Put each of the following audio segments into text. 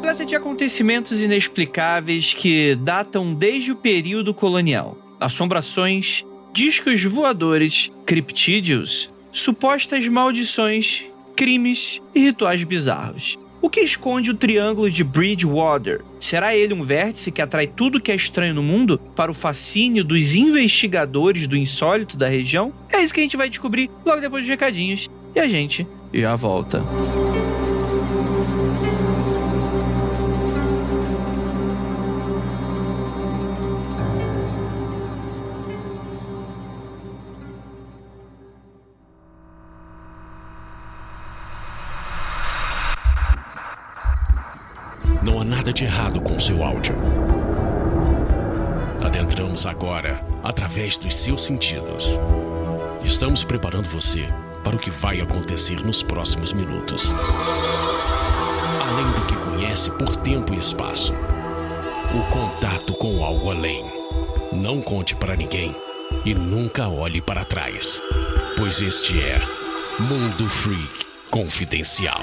repleta de acontecimentos inexplicáveis que datam desde o período colonial. Assombrações, discos voadores, criptídeos, supostas maldições, crimes e rituais bizarros. O que esconde o Triângulo de Bridgewater? Será ele um vértice que atrai tudo que é estranho no mundo para o fascínio dos investigadores do insólito da região? É isso que a gente vai descobrir logo depois dos recadinhos. E a gente já volta. Não há nada de errado com seu áudio. Adentramos agora através dos seus sentidos. Estamos preparando você para o que vai acontecer nos próximos minutos. Além do que conhece por tempo e espaço, o contato com algo além. Não conte para ninguém e nunca olhe para trás, pois este é Mundo Freak Confidencial.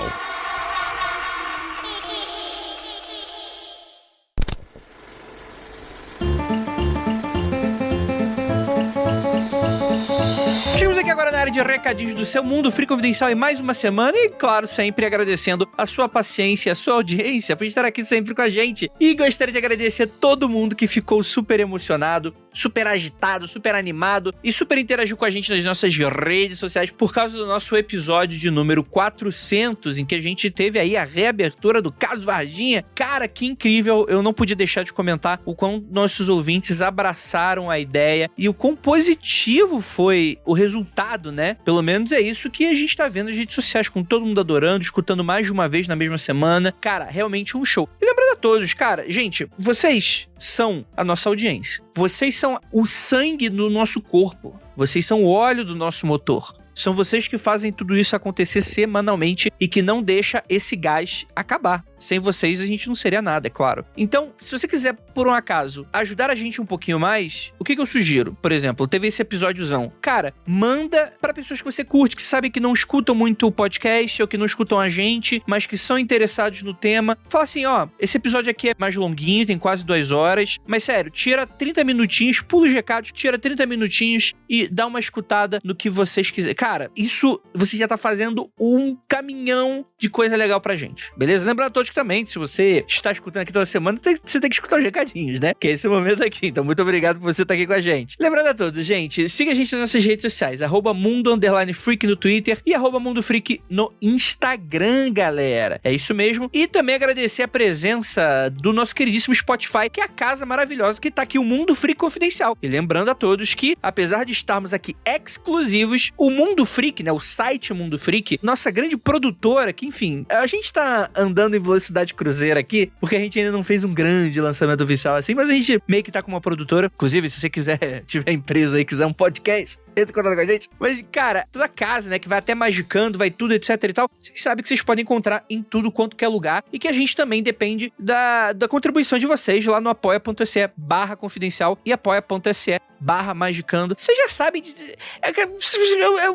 Chegamos aqui agora na área de recadinhos do seu Mundo Freak Confidencial em mais uma semana e, claro, sempre agradecendo a sua paciência, a sua audiência por estar aqui sempre com a gente. E gostaria de agradecer a todo mundo que ficou super emocionado, super agitado, super animado e super interagiu com a gente nas nossas redes sociais por causa do nosso episódio de número 400, em que a gente teve aí a reabertura do Caso Varginha. Cara, que incrível! Eu não podia deixar de comentar o quão nossos ouvintes abraçaram a ideia e o quão positivo foi o resultado, né? Pelo menos é isso que a gente tá vendo nas redes sociais, com todo mundo adorando, escutando mais de uma vez na mesma semana. Cara, realmente um show. E lembrando a todos, cara, gente, vocês são a nossa audiência. Vocês são o sangue do nosso corpo. Vocês são o óleo do nosso motor. São vocês que fazem tudo isso acontecer semanalmente e que não deixa esse gás acabar. Sem vocês a gente não seria nada, é claro. Então, se você quiser, por um acaso, ajudar a gente um pouquinho mais, o que eu sugiro? Por exemplo, teve esse episódiozão. Cara, manda pra pessoas que você curte, que sabem que não escutam muito o podcast ou que não escutam a gente, mas que são interessados no tema. Fala assim, ó, esse episódio aqui é mais longuinho, tem quase 2 horas, mas sério, tira 30 minutinhos, pula os recados, tira 30 minutinhos e dá uma escutada no que vocês quiserem. Cara, isso você já tá fazendo um caminhão de coisa legal pra gente, beleza? Lembrando a todos que também, se você está escutando aqui toda semana, você tem que escutar os recadinhos, né? Que é esse momento aqui. Então, muito obrigado por você estar aqui com a gente. Lembrando a todos, gente, siga a gente nas nossas redes sociais, @mundo_freak no Twitter e @mundofreak no Instagram, galera. É isso mesmo. E também agradecer a presença do nosso queridíssimo Spotify, que é a casa maravilhosa que tá aqui, o Mundo Freak Confidencial. E lembrando a todos que, apesar de estarmos aqui exclusivos, o Mundo Freak, né, o site Mundo Freak, nossa grande produtora, que enfim, a gente tá andando em velocidade cruzeira aqui, porque a gente ainda não fez um grande lançamento oficial assim, mas a gente meio que tá com uma produtora. Inclusive, se você quiser, tiver empresa aí, quiser um podcast, entra em contato com a gente. Mas, cara, toda casa, né, que vai até Magicando, vai tudo, etc e tal, vocês sabem que vocês podem encontrar em tudo quanto que é lugar e que a gente também depende da contribuição de vocês lá no apoia.se/confidencial e apoia.se/magicando. Vocês já sabem,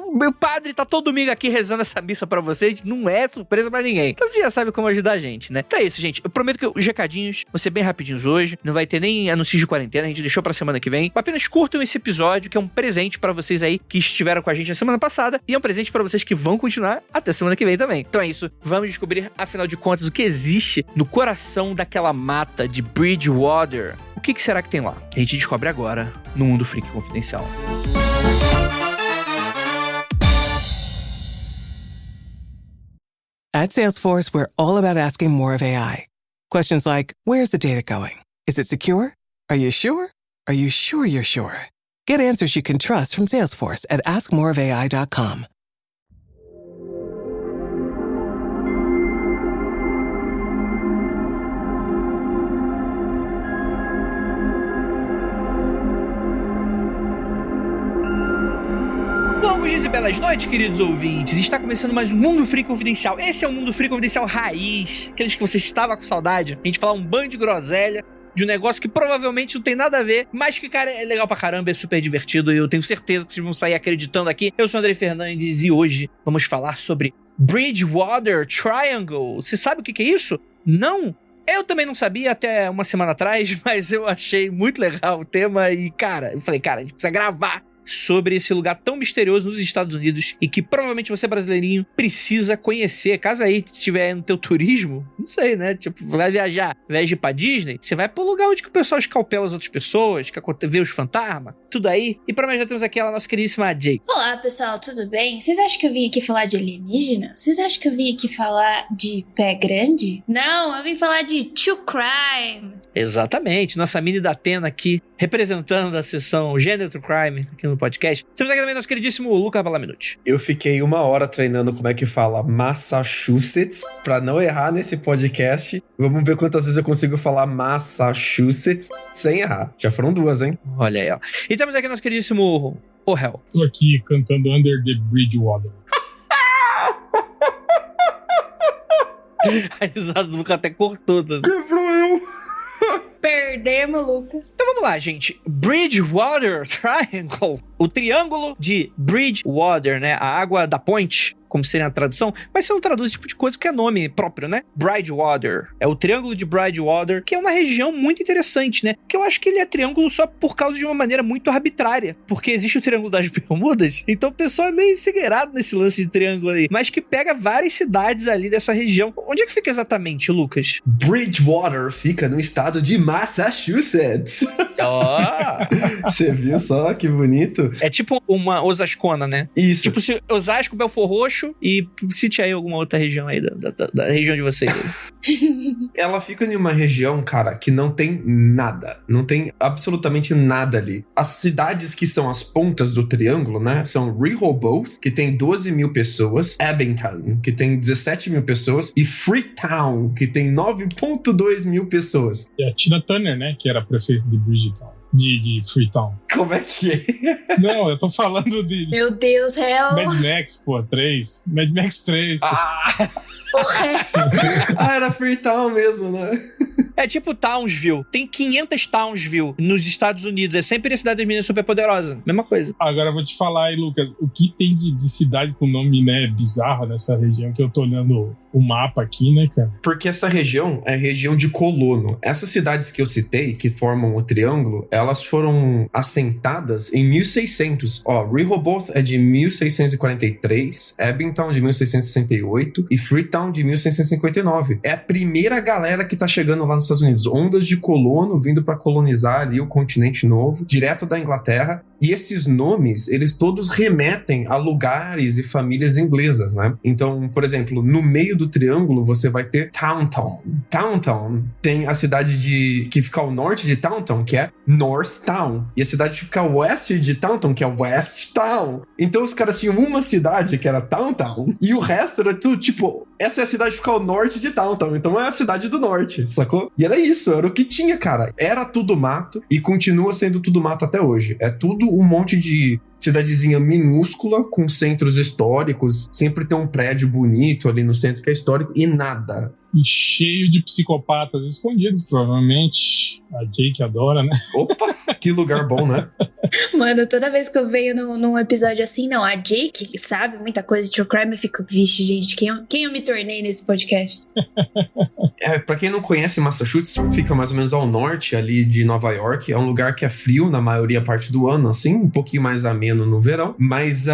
o meu padre tá todo domingo aqui rezando essa missa pra vocês, não é surpresa pra ninguém. Então vocês já sabem como ajudar a gente, né? Então é isso, gente. Eu prometo que os recadinhos vão ser bem rapidinhos hoje, não vai ter nem anúncios de quarentena, a gente deixou pra semana que vem. Apenas curtam esse episódio, que é um presente pra vocês aí que estiveram com a gente na semana passada e é um presente pra vocês que vão continuar até semana que vem também. Então é isso, vamos descobrir, afinal de contas, o que existe no coração daquela mata de Bridgewater. O que será que tem lá? A gente descobre agora no Mundo Freak Confidencial. At Salesforce, we're all about asking more of AI. Questions like, where's the data going? Is it secure? Are you sure? Are you sure you're sure? Get answers you can trust from Salesforce at askmoreofai.com. Longos dias e belas noites, queridos ouvintes. Está começando mais um Mundo Freak Confidencial. Esse é o Mundo Freak Confidencial raiz, aqueles que você estava com saudade. A gente falar um bando de groselha de um negócio que provavelmente não tem nada a ver, mas que, cara, é legal pra caramba, é super divertido e eu tenho certeza que vocês vão sair acreditando aqui. Eu sou o Andrei Fernandes e hoje vamos falar sobre Bridgewater Triangle. Você sabe o que é isso? Não? Eu também não sabia até uma semana atrás, mas eu achei muito legal o tema e, cara, eu falei, cara, a gente precisa gravar sobre esse lugar tão misterioso nos Estados Unidos e que provavelmente você, brasileirinho, precisa conhecer. Caso aí estiver no teu turismo, não sei, né? Tipo, vai viajar, ao invés de ir pra Disney, você vai pro lugar onde que o pessoal escalpela as outras pessoas, que vê os fantasmas, tudo aí. E pra nós já temos aqui a nossa queridíssima Jay. Olá, pessoal, tudo bem? Vocês acham que eu vim aqui falar de alienígena? Vocês acham que eu vim aqui falar de pé grande? Não, eu vim falar de true crime. Exatamente, nossa mini da Atena aqui, representando a sessão Gênero True Crime aqui no podcast. Temos aqui também nosso queridíssimo Lucas Balaminuti. Eu fiquei 1 hora treinando como é que fala Massachusetts, pra não errar nesse podcast. Vamos ver quantas vezes eu consigo falar Massachusetts sem errar. Já foram 2, hein? Olha aí, ó. E temos aqui nosso queridíssimo Hell. Tô aqui cantando Under the Bridgewater. A risada do Lucas até cortou. Quebrou eu. Perdemos, Lucas. Então vamos lá, gente. Bridgewater Triangle. O triângulo de Bridgewater, né? A água da ponte, como seria a tradução. Mas você não traduz esse tipo de coisa que é nome próprio, né? Bridgewater. É o triângulo de Bridgewater, que é uma região muito interessante, né? Que eu acho que ele é triângulo só por causa de uma maneira muito arbitrária. Porque existe o Triângulo das Bermudas, então o pessoal é meio encegueirado nesse lance de triângulo aí. Mas que pega várias cidades ali dessa região. Onde é que fica exatamente, Lucas? Bridgewater fica no estado de Massachusetts. Oh. Você viu só que bonito? É tipo uma Osascona, né? Isso. Tipo se Osasco, Belfor Roxo e cite aí alguma outra região aí da região de vocês. Ela fica em uma região, cara, que não tem nada. Não tem absolutamente nada ali. As cidades que são as pontas do triângulo, né? São Rehoboth, que tem 12 mil pessoas. Abington, que tem 17 mil pessoas. E Freetown, que tem 9,2 mil pessoas. E a Tina Turner, né? Que era prefeita de Bridgetown. De Freetown. Como é que é? Não, eu tô falando de Meu Deus, Hell. Mad Max, pô, 3. Mad Max 3. Era Freetown mesmo, né? É tipo Townsville. Tem 500 Townsville nos Estados Unidos. É sempre a cidade das meninas superpoderosas. Mesma coisa. Agora eu vou te falar aí, Lucas, o que tem de cidade com nome, né, bizarro nessa região, que eu tô olhando o mapa aqui, né, cara? Porque essa região é região de colono. Essas cidades que eu citei, que formam o triângulo, elas foram assentadas em 1600. Ó, Rehoboth é de 1643, Abington de 1668 e Freetown de 1659. É a primeira galera que tá chegando lá nos Estados Unidos. Ondas de colono vindo pra colonizar ali o continente novo, direto da Inglaterra. E esses nomes, eles todos remetem a lugares e famílias inglesas, né? Então, por exemplo, no meio do triângulo você vai ter Taunton. Taunton tem a cidade que fica ao norte de Taunton, que é North Town. E a cidade que fica ao oeste de Taunton, que é West Town. Então os caras tinham uma cidade que era Taunton e o resto era tudo, tipo, essa é a cidade que fica ao norte de Taunton, então é a cidade do norte, sacou? E era isso, era o que tinha, cara. Era tudo mato e continua sendo tudo mato até hoje. É tudo um monte de cidadezinha minúscula, com centros históricos, sempre tem um prédio bonito ali no centro que é histórico, e nada. E cheio de psicopatas escondidos, provavelmente. A Jake adora, né? Opa, que lugar bom, né? Mano, toda vez que eu venho num episódio assim, não, a Jake, que sabe muita coisa de true crime, eu fico, vixe, gente, quem eu me tornei nesse podcast? Pra quem não conhece, Massachusetts fica mais ou menos ao norte ali de Nova York. É um lugar que é frio na maioria parte do ano, assim, um pouquinho mais ameno no verão. Mas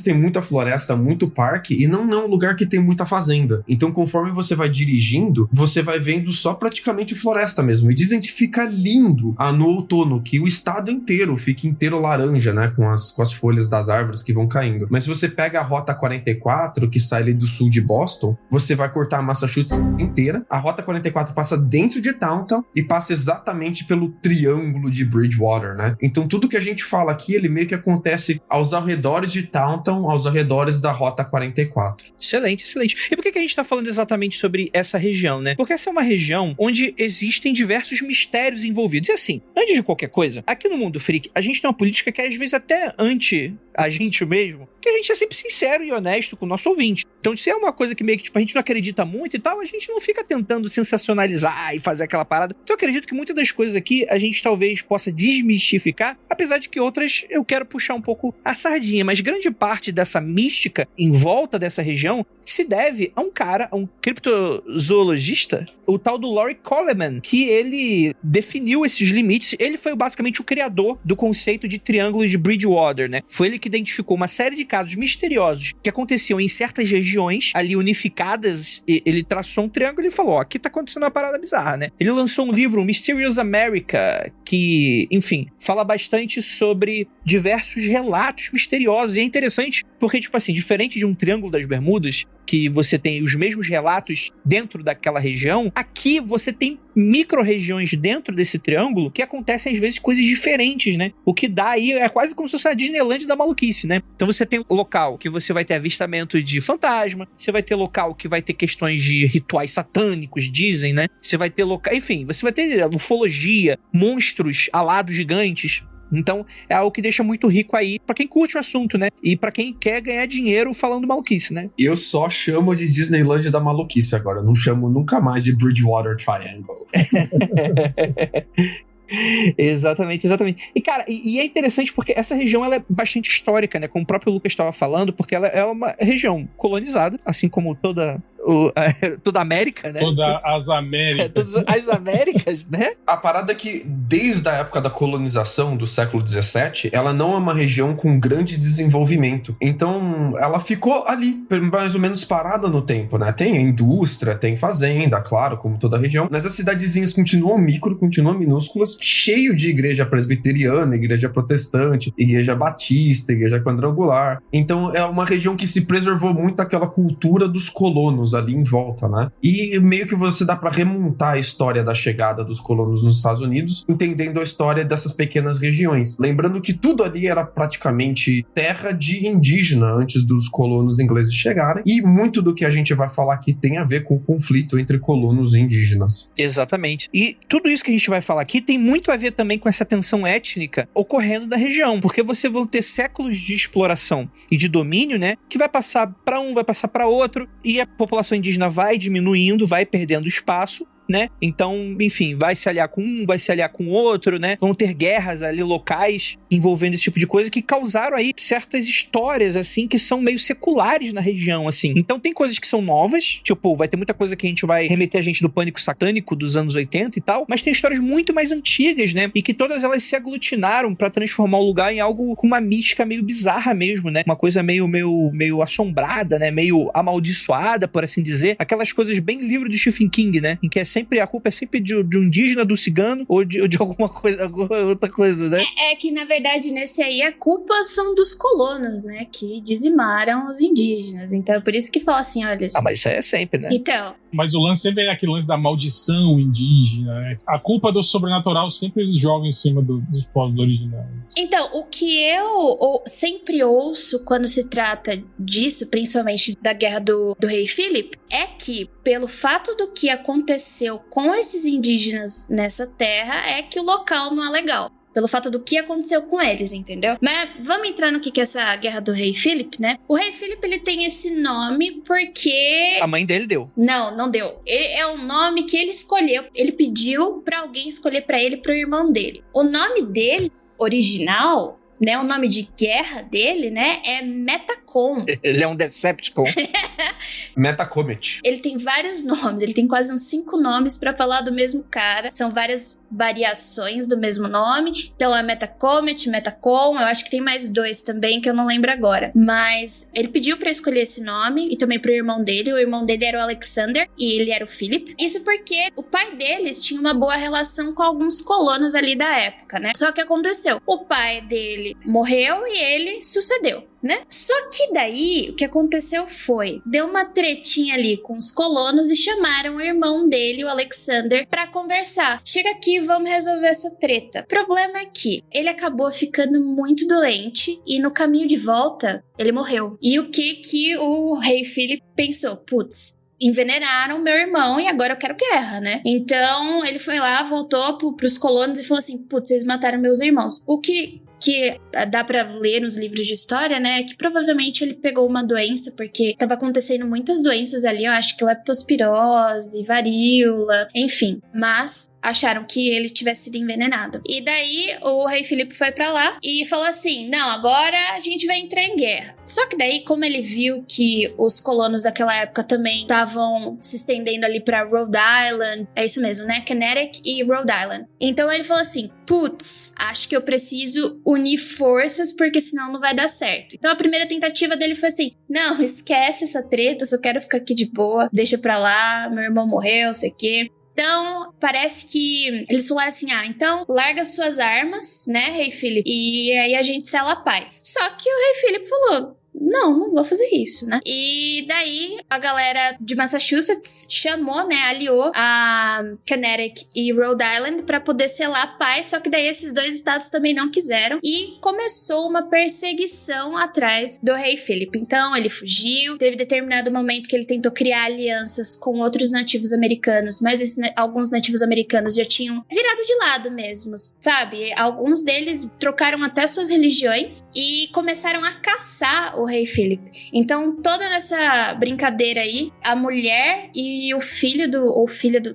tem muita floresta, muito parque, e não é um lugar que tem muita fazenda. Então, conforme você vai dirigindo, você vai vendo só praticamente floresta mesmo. E dizem que fica lindo no outono, que o estado inteiro fica inteiro laranja, né? Com as folhas das árvores que vão caindo. Mas se você pega a Rota 44, que sai ali do sul de Boston, você vai cortar a Massachusetts inteira. A Rota 44 passa dentro de Taunton e passa exatamente pelo triângulo de Bridgewater, né? Então tudo que a gente fala aqui, ele meio que acontece aos arredores de Taunton, aos arredores da Rota 44. Excelente, excelente. E por que a gente tá falando exatamente sobre essa região, né? Porque essa é uma região onde existem diversos mistérios envolvidos. E assim, antes de qualquer coisa, aqui no Mundo Freak, a gente tem uma política que é às vezes até anti a gente mesmo, que a gente é sempre sincero e honesto com o nosso ouvinte. Então, se é uma coisa que meio que tipo, a gente não acredita muito e tal, a gente não fica tentando sensacionalizar e fazer aquela parada. Então, eu acredito que muitas das coisas aqui a gente talvez possa desmistificar, apesar de que outras eu quero puxar um pouco a sardinha, mas grande parte dessa mística em volta dessa região se deve a um cara, a um criptozoologista, o tal do Laurie Coleman, que ele definiu esses limites. Ele foi basicamente o criador do conceito de triângulo de Bridgewater, né? Foi ele que identificou uma série de casos misteriosos que aconteciam em certas regiões ali unificadas. Ele traçou um triângulo e falou, ó, aqui tá acontecendo uma parada bizarra, né? Ele lançou um livro, Mysterious America, que, enfim, fala bastante sobre diversos relatos misteriosos. E é interessante porque, tipo assim, diferente de um Triângulo das Bermudas, que você tem os mesmos relatos dentro daquela região, aqui você tem micro-regiões dentro desse triângulo que acontecem às vezes coisas diferentes, né? O que dá aí é quase como se fosse a Disneyland da maluquice, né? Então você tem local que você vai ter avistamento de fantasma, você vai ter local que vai ter questões de rituais satânicos, dizem, né? Você vai ter local, enfim, você vai ter ufologia, monstros alados gigantes. Então, é algo que deixa muito rico aí pra quem curte o assunto, né? E pra quem quer ganhar dinheiro falando maluquice, né? Eu só chamo de Disneyland da maluquice agora. Eu não chamo nunca mais de Bridgewater Triangle. Exatamente. E cara, e é interessante porque essa região ela é bastante histórica, né? Como o próprio Lucas estava falando, porque ela é uma região colonizada, assim como toda a América, né? Todas as Américas. Todas as Américas, né? A parada é que, desde a época da colonização do século XVII, ela não é uma região com grande desenvolvimento. Então, ela ficou ali, mais ou menos parada no tempo, né? Tem a indústria, tem fazenda, claro, como toda a região, mas as cidadezinhas continuam minúsculas, cheio de igreja presbiteriana, igreja protestante, igreja batista, igreja quadrangular. Então, é uma região que se preservou muito daquela cultura dos colonos ali em volta, né? E meio que você dá pra remontar a história da chegada dos colonos nos Estados Unidos, entendendo a história dessas pequenas regiões. Lembrando que tudo ali era praticamente terra de indígena antes dos colonos ingleses chegarem, e muito do que a gente vai falar aqui tem a ver com o conflito entre colonos e indígenas. Exatamente. E tudo isso que a gente vai falar aqui tem muito a ver também com essa tensão étnica ocorrendo na região, porque você vai ter séculos de exploração e de domínio, né, que vai passar pra um, vai passar pra outro, e a população indígena vai diminuindo, vai perdendo espaço, né? Então, enfim, vai se aliar com um, vai se aliar com outro, né? Vão ter guerras ali locais envolvendo esse tipo de coisa que causaram aí certas histórias, assim, que são meio seculares na região, assim. Então tem coisas que são novas, tipo, vai ter muita coisa que a gente vai remeter a gente do pânico satânico dos anos 80 e tal, mas tem histórias muito mais antigas, né? E que todas elas se aglutinaram pra transformar o lugar em algo com uma mística meio bizarra mesmo, né? Uma coisa meio assombrada, né? Meio amaldiçoada, por assim dizer. Aquelas coisas bem livro do Stephen King, né? Em que a culpa é sempre de um indígena, do cigano ou de alguma coisa, alguma outra coisa, né? É que, na verdade, nesse aí, a culpa são dos colonos, né? Que dizimaram os indígenas. Então, é por isso que fala assim, olha... Ah, mas isso aí é sempre, né? Então... Mas o lance sempre é aquele lance da maldição indígena, né? A culpa do sobrenatural sempre eles jogam em cima dos povos originários. Então, o que eu sempre ouço quando se trata disso, principalmente da guerra do rei Philip, é que, pelo fato do que aconteceu com esses indígenas nessa terra, é que o local não é legal. Pelo fato do que aconteceu com eles, entendeu? Mas vamos entrar no que é essa guerra do rei Philip, né? O rei Philip, ele tem esse nome porque... A mãe dele deu. Não deu. É um nome que ele escolheu. Ele pediu pra alguém escolher pra ele e pro irmão dele. O nome dele, original... né, o nome de guerra dele, né, é Metacom. Ele é um Decepticon. Metacomet. Ele tem vários nomes, ele tem quase uns 5 nomes pra falar do mesmo cara. São várias variações do mesmo nome. Então é Metacomet, Metacom, eu acho que tem mais 2 também que eu não lembro agora. Mas ele pediu pra escolher esse nome e também pro irmão dele. O irmão dele era o Alexander e ele era o Philip. Isso porque o pai deles tinha uma boa relação com alguns colonos ali da época, né? Só que aconteceu, o pai dele morreu e ele sucedeu, né? Só que daí, o que aconteceu foi, deu uma tretinha ali com os colonos e chamaram o irmão dele, o Alexander, pra conversar. Chega aqui, vamos resolver essa treta. O problema é que ele acabou ficando muito doente e no caminho de volta, ele morreu. E o que o rei Philip pensou? Putz, envenenaram meu irmão e agora eu quero guerra, né? Então, ele foi lá, voltou pros colonos e falou assim, putz, vocês mataram meus irmãos. O que que dá pra ler nos livros de história, né, é que provavelmente ele pegou uma doença, porque tava acontecendo muitas doenças ali, eu acho que leptospirose, varíola, enfim. Mas acharam que ele tivesse sido envenenado. E daí o rei Filipe foi pra lá e falou assim, não, agora a gente vai entrar em guerra. Só que daí, como ele viu que os colonos daquela época também estavam se estendendo ali pra Rhode Island, é isso mesmo, né? Connecticut e Rhode Island. Então ele falou assim, putz, acho que eu preciso unir forças porque senão não vai dar certo. Então a primeira tentativa dele foi assim, não, esquece essa treta, só quero ficar aqui de boa, deixa pra lá, meu irmão morreu, sei o quê. Então, parece que eles falaram assim, então larga suas armas, né, rei Filipe, e aí a gente sela a paz. Só que o rei Filipe falou, não vou fazer isso, né? E daí, a galera de Massachusetts chamou, né, aliou a Connecticut e Rhode Island pra poder selar a paz, só que daí esses dois estados também não quiseram e começou uma perseguição atrás do rei Filipe. Então, ele fugiu, teve determinado momento que ele tentou criar alianças com outros nativos americanos, mas alguns nativos americanos já tinham virado de lado mesmo, sabe? Alguns deles trocaram até suas religiões e começaram a caçar o rei Filipe. Então, toda essa brincadeira aí, a mulher e o filho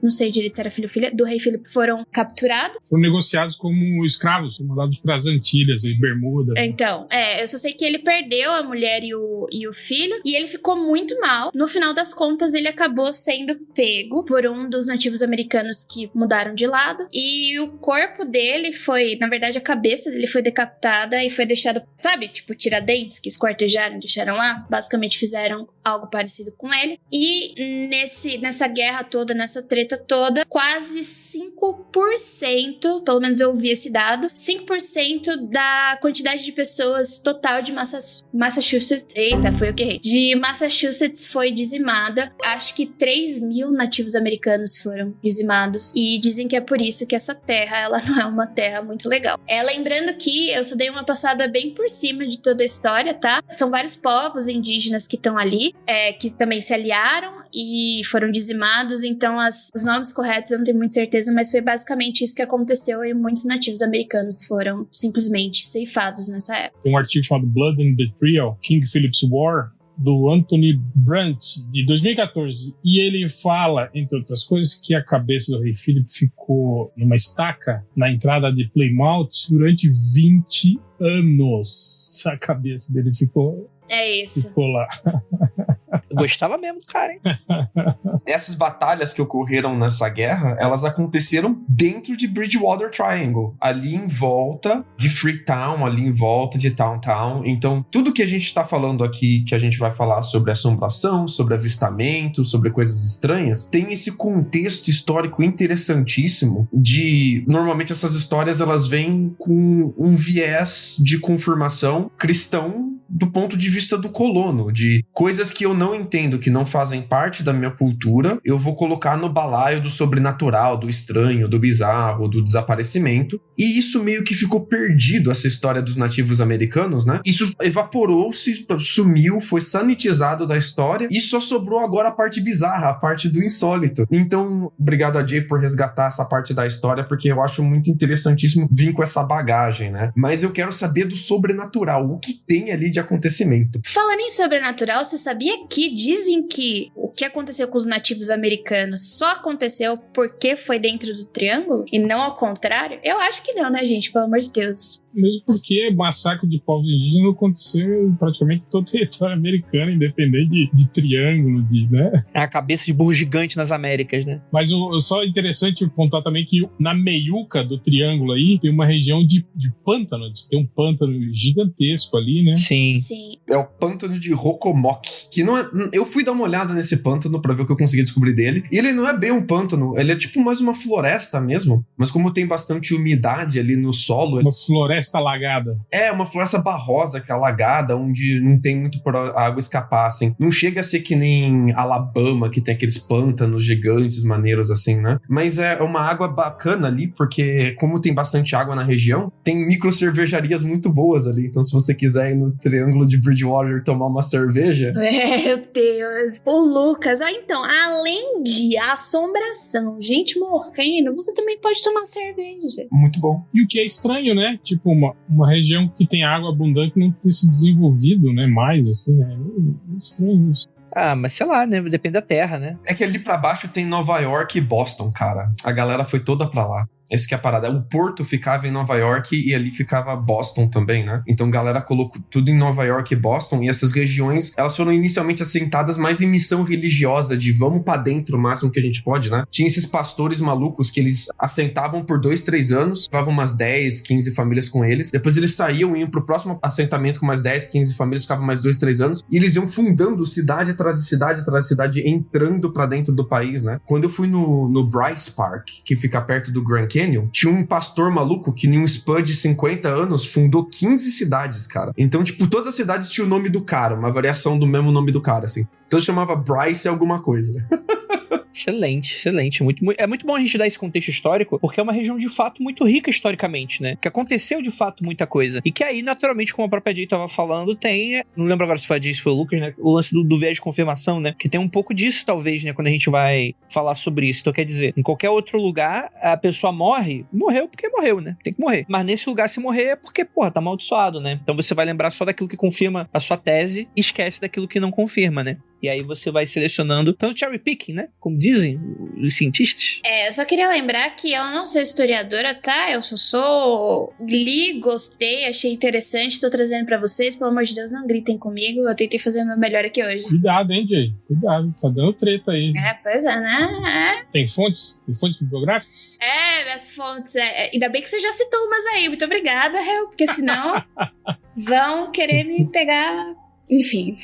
não sei direito se era filho ou filha, do rei Filipe foram capturados. Foram negociados como escravos, mandados para as Antilhas, em Bermuda. Então, eu só sei que ele perdeu a mulher e o filho, e ele ficou muito mal. No final das contas, ele acabou sendo pego por um dos nativos americanos que mudaram de lado, e o corpo dele foi, na verdade, a cabeça dele foi decapitada e foi deixado, sabe, tipo Tiradentes, que esquartejaram, deixaram lá, basicamente fizeram algo parecido com ele. E nessa guerra toda, nessa treta toda, quase 5%, pelo menos eu vi esse dado, 5% da quantidade de pessoas total de Massachusetts, de Massachusetts foi dizimada. Acho que 3.000 nativos americanos foram dizimados, e dizem que é por isso que essa terra, ela não é uma terra muito legal. Lembrando que eu só dei uma passada bem por cima de toda a história, tá? São vários povos indígenas que estão ali, que também se aliaram e foram dizimados, então os nomes corretos eu não tenho muita certeza, mas foi basicamente isso que aconteceu e muitos nativos americanos foram simplesmente ceifados nessa época. Tem um artigo chamado Blood and Betrayal, King Philip's War, do Anthony Brandt, de 2014. E ele fala, entre outras coisas, que a cabeça do rei Philip ficou numa estaca na entrada de Plymouth durante 20 anos. A cabeça dele ficou lá. Eu gostava mesmo do cara, hein? Essas batalhas que ocorreram nessa guerra, elas aconteceram dentro de Bridgewater Triangle, ali em volta de Freetown, ali em volta de Downtown. Então, tudo que a gente tá falando aqui, que a gente vai falar sobre assombração, sobre avistamento, sobre coisas estranhas, tem esse contexto histórico interessantíssimo de... Normalmente essas histórias, elas vêm com um viés de confirmação cristão do ponto de vista do colono, de coisas que eu não entendo, que não fazem parte da minha cultura, eu vou colocar no balaio do sobrenatural, do estranho, do bizarro, do desaparecimento. E isso meio que ficou perdido, essa história dos nativos americanos, né? Isso evaporou-se, sumiu, foi sanitizado da história e só sobrou agora a parte bizarra, a parte do insólito. Então, obrigado a Jay por resgatar essa parte da história, porque eu acho muito interessantíssimo vir com essa bagagem, né? Mas eu quero saber do sobrenatural, o que tem ali de acontecimento. Falando em sobrenatural, você sabia que dizem que o que aconteceu com os nativos americanos só aconteceu porque foi dentro do Triângulo e não ao contrário? Eu acho que não, né, gente? Pelo amor de Deus. Mesmo porque massacre de povos indígenas aconteceu em praticamente todo o território americano, independente de triângulo, né? É a cabeça de burro gigante nas Américas, né? Mas só interessante pontuar também que na meiuca do triângulo aí tem uma região de pântano. Tem um pântano gigantesco ali, né? Sim. É o pântano de Rocomoque, que não é... Eu fui dar uma olhada nesse pântano pra ver o que eu consegui descobrir dele. E ele não é bem um pântano, ele é tipo mais uma floresta mesmo. Mas como tem bastante umidade ali no solo... Uma floresta alagada. É, uma floresta barrosa que é alagada, onde não tem muito pra água escapar, assim. Não chega a ser que nem Alabama, que tem aqueles pântanos gigantes, maneiros assim, né? Mas é uma água bacana ali, porque como tem bastante água na região, tem micro cervejarias muito boas ali. Então se você quiser ir no Triângulo de Bridgewater tomar uma cerveja... Meu Deus! O Lucas, então, além de assombração, gente morrendo, você também pode tomar cerveja. Muito bom. E o que é estranho, né? Tipo, uma região que tem água abundante não ter se desenvolvido, né? Mais, assim, é estranho isso. Ah, mas sei lá, né? Depende da terra, né? É que ali pra baixo tem Nova York e Boston, cara. A galera foi toda pra lá. Essa que é a parada. O porto ficava em Nova York e ali ficava Boston também, né? Então a galera colocou tudo em Nova York e Boston, e essas regiões, elas foram inicialmente assentadas mais em missão religiosa, de vamos pra dentro o máximo que a gente pode, né? Tinha esses pastores malucos que eles assentavam por 2-3 anos, levavam umas 10, 15 famílias com eles, depois eles saíam e iam pro próximo assentamento com mais 10, 15 famílias, ficavam mais 2-3 anos, e eles iam fundando cidade atrás de cidade atrás de cidade, entrando pra dentro do país, né? Quando eu fui no Bryce Park, que fica perto do Grand Canyon, tinha um pastor maluco que em um span de 50 anos fundou 15 cidades, cara. Então, tipo, todas as cidades tinham o nome do cara, uma variação do mesmo nome do cara, assim. Então chamava Bryce alguma coisa. Excelente, excelente. É muito bom a gente dar esse contexto histórico, porque é uma região de fato muito rica historicamente, né? Que aconteceu de fato muita coisa. E que aí, naturalmente, como a própria Jay estava falando, tem... Não lembro agora se foi a Jay, se foi o Lucas, né? O lance do viés de confirmação, né? Que tem um pouco disso, talvez, né? Quando a gente vai falar sobre isso. Então, quer dizer, em qualquer outro lugar, a pessoa morreu porque morreu, né? Tem que morrer. Mas nesse lugar, se morrer, é porque, porra, tá amaldiçoado, né? Então você vai lembrar só daquilo que confirma a sua tese e esquece daquilo que não confirma, né? E aí você vai selecionando pelo cherry picking, né? Como dizem os cientistas. Eu só queria lembrar que eu não sou historiadora, tá? Eu só li, gostei, achei interessante, tô trazendo pra vocês. Pelo amor de Deus, não gritem comigo. Eu tentei fazer o meu melhor aqui hoje. Cuidado, hein, Jay? Cuidado, tá dando treta aí. Pois é, né? Tem fontes? Tem fontes bibliográficas? Minhas fontes. Ainda bem que você já citou umas aí. Muito obrigada, Hel, porque senão vão querer me pegar. Enfim.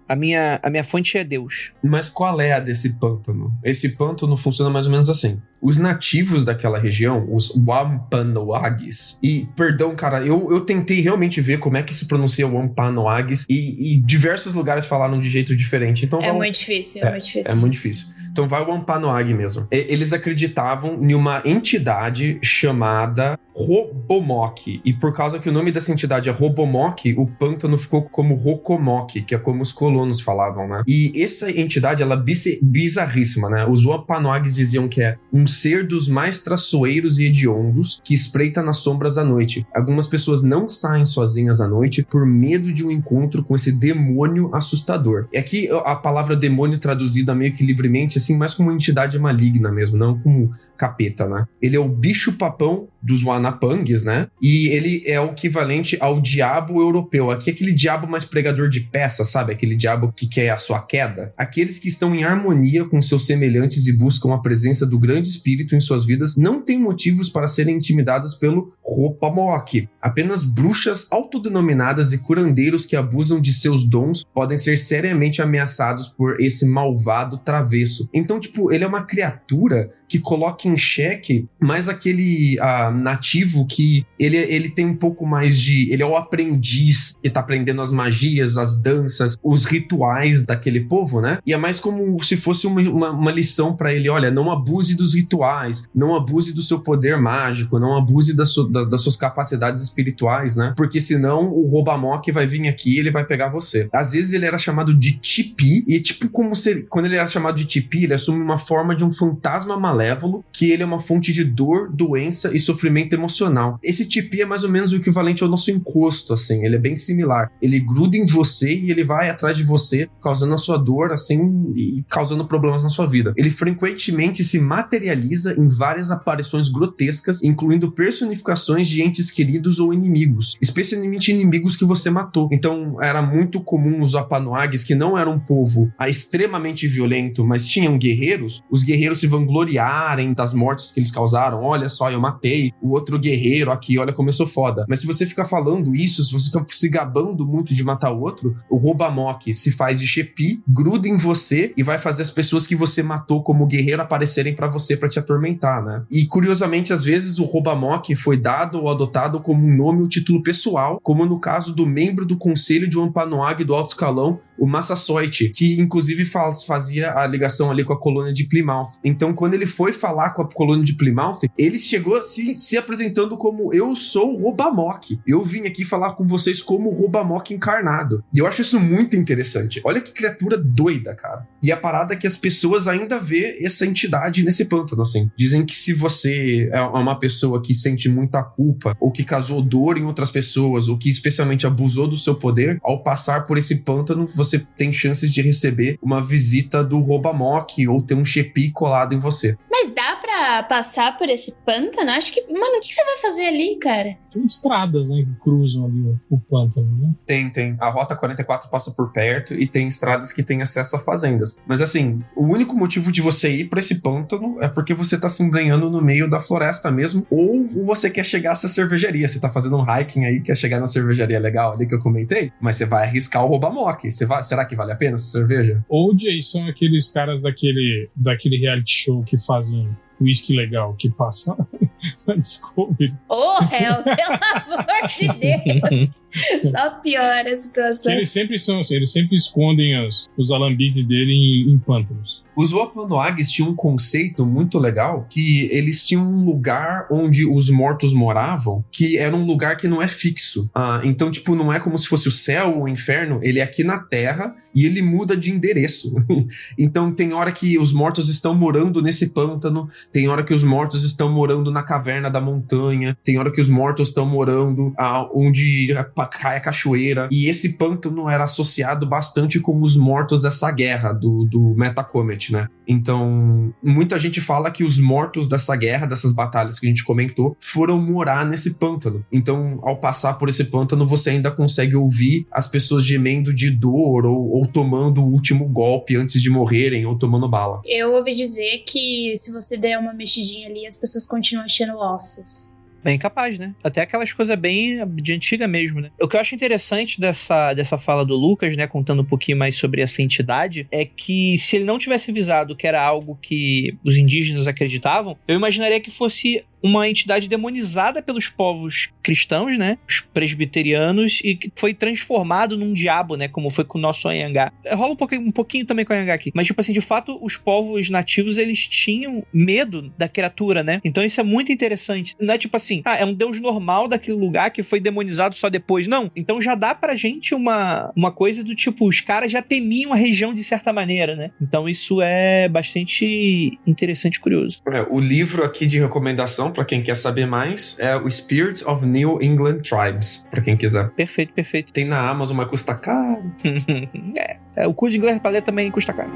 A minha fonte é Deus. Mas qual é a desse pântano? Esse pântano funciona mais ou menos assim. Os nativos daquela região, os Wampanoags, e, perdão, cara, eu tentei realmente ver como é que se pronuncia Wampanoags, e diversos lugares falaram de jeito diferente. Então Muito difícil, é muito difícil. É muito difícil. Então vai o Wampanoag mesmo. Eles acreditavam em uma entidade chamada Robomok. E por causa que o nome dessa entidade é Robomok, o pântano ficou como Rokomok, que é como os colonos falavam, né? E essa entidade, ela é bizarríssima, né? Os Wampanoags diziam que é um ser dos mais traiçoeiros e hediondos que espreita nas sombras à noite. Algumas pessoas não saem sozinhas à noite por medo de um encontro com esse demônio assustador. É que a palavra demônio traduzida meio que livremente, assim, mais como uma entidade maligna mesmo, não como capeta, né? Ele é o bicho-papão dos Wanapangues, né? E ele é o equivalente ao diabo europeu. Aqui é aquele diabo mais pregador de peças, sabe? Aquele diabo que quer a sua queda. Aqueles que estão em harmonia com seus semelhantes e buscam a presença do grande espírito em suas vidas não têm motivos para serem intimidadas pelo Robomok. Apenas bruxas autodenominadas e curandeiros que abusam de seus dons podem ser seriamente ameaçados por esse malvado travesso. Então, tipo, ele é uma criatura que coloca em xeque mais aquele nativo que ele tem um pouco mais de... Ele é o aprendiz que tá aprendendo as magias, as danças, os rituais daquele povo, né? E é mais como se fosse uma lição pra ele. Olha, não abuse dos rituais, não abuse do seu poder mágico, não abuse das suas capacidades espirituais, né? Porque senão o Robomok vai vir aqui e ele vai pegar você. Às vezes ele era chamado de Tipi, e tipo como se... Quando ele era chamado de Tipi, ele assume uma forma de um fantasma malévolo, que ele é uma fonte de dor, doença e sofrimento emocional. Esse Tipi é mais ou menos o equivalente ao nosso encosto, assim, ele é bem similar. Ele gruda em você e ele vai atrás de você, causando a sua dor, assim, e causando problemas na sua vida. Ele frequentemente se materializa em várias aparições grotescas, incluindo personificações de entes queridos ou inimigos, especialmente inimigos que você matou. Então, era muito comum os Wampanoags, que não eram um povo extremamente violento, mas tinham guerreiros, os guerreiros se vangloriarem das mortes que eles causaram. Olha só, eu matei o outro guerreiro aqui, olha como eu sou foda. Mas se você ficar falando isso, se você ficar se gabando muito de matar o outro, o Robomok se faz de Shepi, gruda em você e vai fazer as pessoas que você matou como guerreiro aparecerem pra você pra te atormentar, né? E curiosamente, às vezes o Robomok foi dado ou adotado como um nome ou título pessoal, como no caso do membro do conselho de Wampanoag do alto escalão, o Massasoit, que inclusive fazia a ligação ali com a colônia de Plymouth. Então, quando ele foi falar com a colônia de Plymouth, ele chegou se apresentando como: eu sou o Robamok. Eu vim aqui falar com vocês como o Robamok encarnado. E eu acho isso muito interessante. Olha que criatura doida, cara. E a parada é que as pessoas ainda vê essa entidade nesse pântano, assim. Dizem que se você é uma pessoa que sente muita culpa, ou que causou dor em outras pessoas, ou que especialmente abusou do seu poder, ao passar por esse pântano, você tem chances de receber uma visita do Robamok, ou ter um Shepi colado em você. Mas dá pra passar por esse pântano? Acho que... Mano, o que você vai fazer ali, cara? Tem estradas, né, que cruzam ali o pântano, né? Tem. A Rota 44 passa por perto e tem estradas que têm acesso a fazendas. Mas assim, o único motivo de você ir pra esse pântano é porque você tá se embrenhando no meio da floresta mesmo, ou você quer chegar a essa cervejaria. Você tá fazendo um hiking aí, quer chegar na cervejaria legal ali que eu comentei, mas você vai arriscar o Robamok. Será que vale a pena essa cerveja? Ou, Jay, são aqueles caras daquele reality show que fazem whisky legal, que passa na Discovery. Oh, Hel, pelo amor de Deus! Só piora a situação. Eles sempre são assim, eles sempre escondem os alambiques dele em pântanos. Os Wampanoags tinham um conceito muito legal, que eles tinham um lugar onde os mortos moravam, que era um lugar que não é fixo. Então, tipo, não é como se fosse o céu ou o inferno, ele é aqui na Terra e ele muda de endereço. Então, tem hora que os mortos estão morando nesse pântano, tem hora que os mortos estão morando na caverna da montanha, tem hora que os mortos estão morando onde cai a cachoeira, e esse pântano era associado bastante com os mortos dessa guerra do Metacomet, né? Então, muita gente fala que os mortos dessa guerra, dessas batalhas que a gente comentou, foram morar nesse pântano. Então, ao passar por esse pântano, você ainda consegue ouvir as pessoas gemendo de dor ou tomando o último golpe antes de morrerem, ou tomando bala. Eu ouvi dizer que se você der uma mexidinha ali, as pessoas continuam achando ossos. Bem capaz, né? Até aquelas coisas bem de antiga mesmo, né? O que eu acho interessante dessa fala do Lucas, né, contando um pouquinho mais sobre essa entidade, é que se ele não tivesse avisado que era algo que os indígenas acreditavam, eu imaginaria que fosse uma entidade demonizada pelos povos cristãos, né? Os presbiterianos, e que foi transformado num diabo, né? Como foi com o nosso Anhangá. Rola um pouquinho também com o Anhangá aqui. Mas, tipo assim, de fato, os povos nativos, eles tinham medo da criatura, né? Então isso é muito interessante. Não é tipo assim, é um deus normal daquele lugar que foi demonizado só depois. Não. Então já dá pra gente uma coisa do tipo, os caras já temiam a região de certa maneira, né? Então isso é bastante interessante e curioso. O livro aqui de recomendação, pra quem quer saber mais, é o Spirits of New England Tribes, pra quem quiser. Perfeito, perfeito. Tem na Amazon, mas custa caro. O curso de inglês pra ler também custa caro.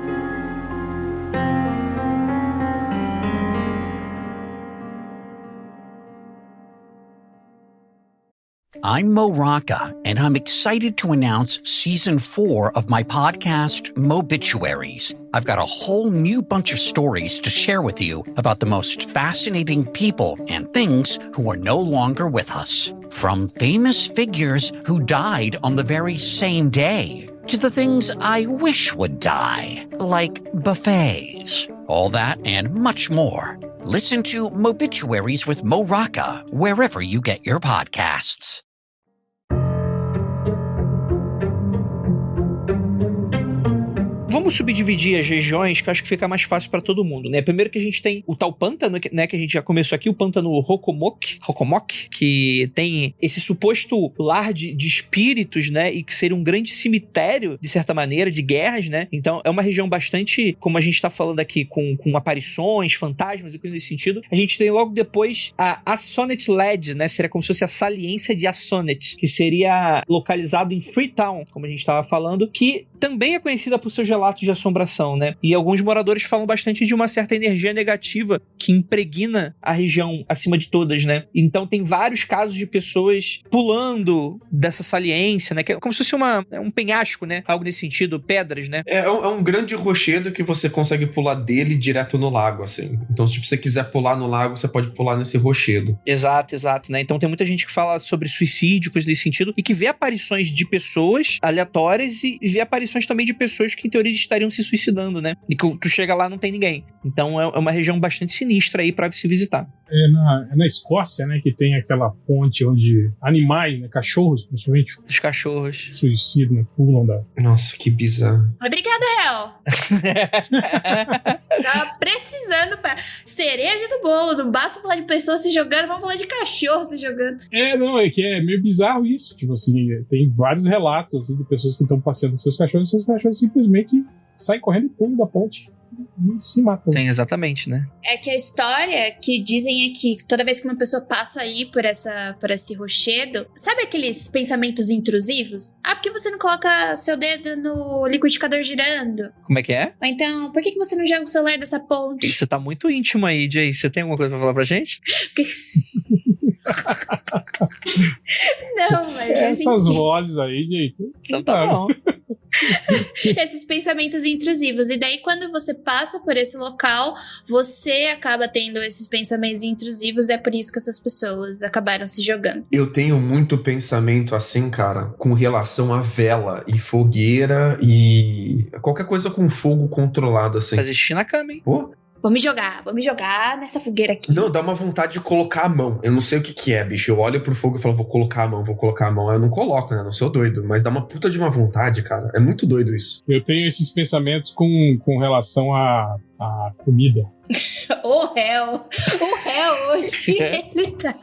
I'm Mo Rocca, and I'm excited to announce Season 4 of my podcast, Mobituaries. I've got a whole new bunch of stories to share with you about the most fascinating people and things who are no longer with us. From famous figures who died on the very same day, to the things I wish would die, like buffets. All that and much more. Listen to Mobituaries with Mo Rocca wherever you get your podcasts. Vamos subdividir as regiões, que eu acho que fica mais fácil pra todo mundo, né? Primeiro que a gente tem o tal pântano, né, que a gente já começou aqui, o pântano Rokomok, que tem esse suposto lar de espíritos, né? E que seria um grande cemitério, de certa maneira, de guerras, né? Então é uma região bastante, como a gente tá falando aqui, com aparições, fantasmas e coisas nesse sentido. A gente tem logo depois a Assonet Led, né? Seria como se fosse a saliência de Assonet, que seria localizado em Freetown, como a gente tava falando, que também é conhecida por seus relatos de assombração, né? E alguns moradores falam bastante de uma certa energia negativa que impregna a região acima de todas, né? Então tem vários casos de pessoas pulando dessa saliência, né? Que é como se fosse um penhasco, né? Algo nesse sentido, pedras, né? É um grande rochedo que você consegue pular dele direto no lago, assim. Então, se você quiser pular no lago, você pode pular nesse rochedo. Exato, né? Então tem muita gente que fala sobre suicídio, coisas desse sentido, e que vê aparições de pessoas aleatórias e vê aparições também de pessoas que, em teoria, estariam se suicidando, né? E que tu chega lá e não tem ninguém. Então é uma região bastante sinistra aí pra se visitar. É na Escócia, né, que tem aquela ponte onde animais, né, cachorros, principalmente. Os cachorros. Suicidam, né, pulam da... Nossa, que bizarro. Obrigada, Hel. Tava precisando pra cereja do bolo. Não basta falar de pessoas se jogando, vamos falar de cachorro se jogando. Não, é que é meio bizarro isso. Tipo assim, tem vários relatos assim, de pessoas que estão passeando seus cachorros simplesmente saem correndo e pulam da ponte. E se matam. Tem exatamente, né? É que a história que dizem é que toda vez que uma pessoa passa aí por esse rochedo, sabe aqueles pensamentos intrusivos? Por que você não coloca seu dedo no liquidificador girando? Como é que é? Ou então, por que você não joga o celular dessa ponte? Você tá muito íntimo aí, Jay. Você tem alguma coisa pra falar pra gente? Não, mas essas vozes aí, gente. Então tá bom. Esses pensamentos intrusivos. E daí, quando você passa por esse local, você acaba tendo esses pensamentos intrusivos. É por isso que essas pessoas acabaram se jogando. Eu tenho muito pensamento assim, cara, com relação a vela e fogueira e qualquer coisa com fogo controlado, assim. Fazer xixi na cama, hein? Pô, Vou me jogar nessa fogueira aqui. não, dá uma vontade de colocar a mão. Eu não sei o que é, bicho. Eu olho pro fogo e falo, vou colocar a mão. Eu não coloco, né? Não sou doido. Mas dá uma puta de uma vontade, cara. É muito doido isso. Eu tenho esses pensamentos com relação à comida. O réu hoje ele tá.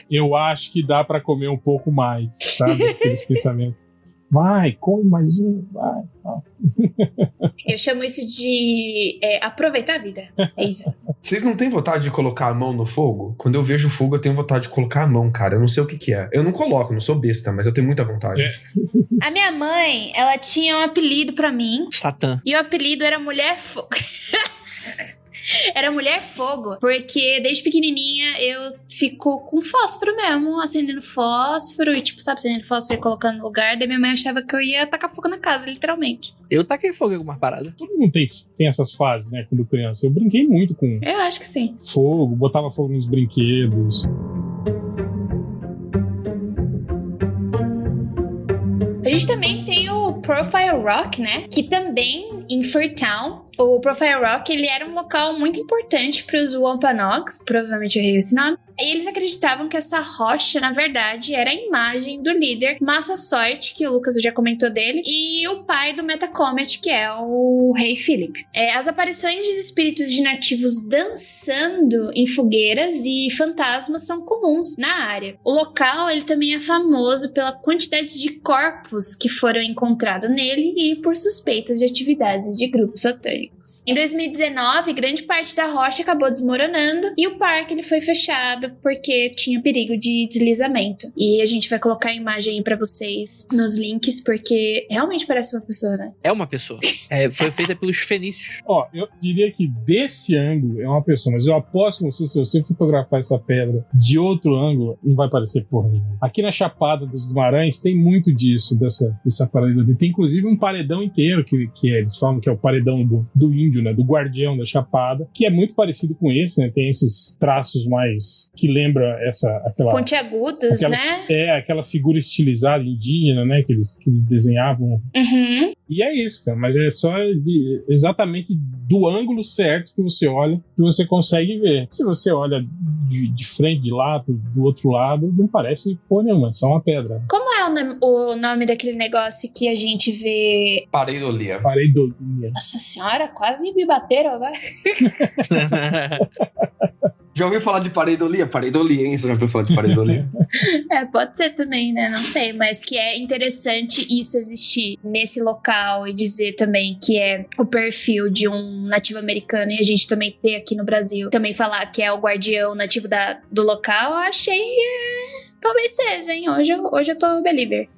Eu acho que dá pra comer um pouco mais, sabe? Aqueles pensamentos. Vai, come mais um, vai. Eu chamo isso de aproveitar a vida. É isso. Vocês não têm vontade de colocar a mão no fogo? Quando eu vejo fogo, eu tenho vontade de colocar a mão, cara. Eu não sei o que é. Eu não coloco, não sou besta, mas eu tenho muita vontade. A minha mãe, ela tinha um apelido pra mim. Satã. E o apelido era Mulher Fogo. Era Mulher Fogo, porque desde pequenininha eu fico com fósforo mesmo, acendendo fósforo e tipo, sabe, acendendo fósforo e colocando no lugar. Daí minha mãe achava que eu ia tacar fogo na casa, literalmente. Eu taquei fogo em algumas paradas. Todo mundo tem essas fases, né? Quando criança. Eu brinquei muito com Eu acho que sim. fogo, botava fogo nos brinquedos. A gente também tem o Profile Rock, né? Que também em Freetown, o Profile Rock, ele era um local muito importante para os Wampanoags, provavelmente eu errei esse nome. E eles acreditavam que essa rocha, na verdade, era a imagem do líder Massasoit, que o Lucas já comentou dele, e o pai do Metacomet, que é o Rei Philip. As aparições de espíritos de nativos dançando em fogueiras e fantasmas são comuns na área. O local, ele também é famoso pela quantidade de corpos que foram encontrados nele e por suspeitas de atividades de grupos satânicos. Em 2019, grande parte da rocha acabou desmoronando e o parque ele foi fechado porque tinha perigo de deslizamento. E a gente vai colocar a imagem aí pra vocês nos links, porque realmente parece uma pessoa, né? É uma pessoa. Foi feita pelos fenícios. Ó, eu diria que desse ângulo é uma pessoa, mas eu aposto com você, se você fotografar essa pedra de outro ângulo, não vai parecer porra nenhuma. Aqui na Chapada dos Guimarães tem muito disso, dessa parede ali. Tem inclusive um paredão inteiro que eles falam que é o paredão do índio, né? Do guardião da Chapada, que é muito parecido com esse, né? Tem esses traços mais que lembra aquela pontiagudos, né? Aquela figura estilizada indígena, né? Que eles desenhavam. Uhum. E é isso, cara. Mas é só exatamente do ângulo certo que você olha, que você consegue ver. Se você olha de frente, de lado, do outro lado, não parece porra nenhuma, é só uma pedra. Como é o nome daquele negócio que a gente vê? Pareidolia. Nossa senhora, quase me bateram agora. Já ouviu falar de pareidolia? Pareidolia, hein? Você já ouviu falar de pareidolia? Pode ser também, né? Não sei, mas que é interessante isso existir nesse local e dizer também que é o perfil de um nativo americano e a gente também ter aqui no Brasil, também falar que é o guardião nativo do local, eu achei... Talvez seja, hein? Hoje eu tô believer.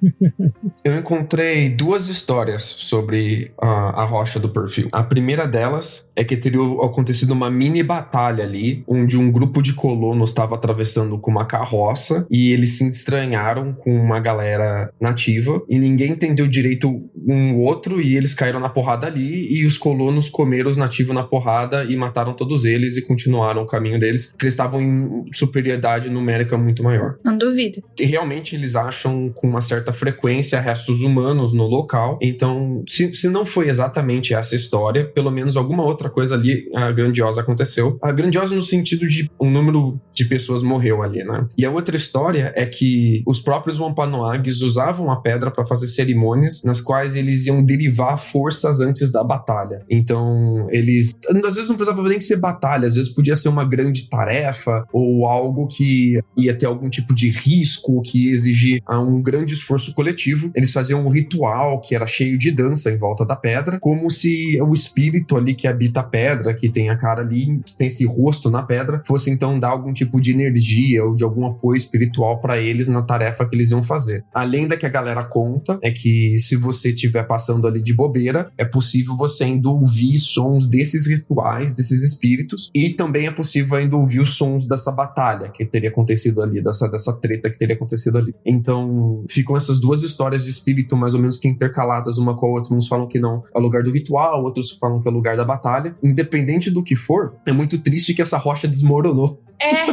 Eu encontrei duas histórias sobre a rocha do perfil. A primeira delas é que teria acontecido uma mini batalha ali, onde um grupo de colonos estava atravessando com uma carroça e eles se estranharam com uma galera nativa e ninguém entendeu direito um outro e eles caíram na porrada ali e os colonos comeram os nativos na porrada e mataram todos eles e continuaram o caminho deles, porque eles estavam em superioridade numérica muito maior. Não duvido. duvido. E realmente eles acham com uma certa frequência restos humanos no local. Então, se não foi exatamente essa história, pelo menos alguma outra coisa ali grandiosa aconteceu. Grandiosa no sentido de um número de pessoas morreu ali, né? E a outra história é que os próprios Wampanoags usavam a pedra para fazer cerimônias nas quais eles iam derivar forças antes da batalha. Então, eles... Às vezes não precisava nem ser batalha, às vezes podia ser uma grande tarefa ou algo que ia ter algum tipo de risco, que ia exigir um grande esforço coletivo. Eles faziam um ritual que era cheio de dança em volta da pedra, como se o espírito ali que habita a pedra, que tem a cara ali, que tem esse rosto na pedra, fosse então dar algum tipo de energia ou de algum apoio espiritual para eles na tarefa que eles iam fazer. A lenda que a galera conta é que se você estiver passando ali de bobeira, é possível você ainda ouvir sons desses rituais, desses espíritos, e também é possível ainda ouvir os sons dessa batalha que teria acontecido ali, dessa treta que teria acontecido ali. Então, ficam essas duas histórias de espírito mais ou menos que intercaladas uma com a outra. Uns falam que não é o lugar do ritual, outros falam que é o lugar da batalha. Independente do que for, é muito triste que essa rocha desmoronou.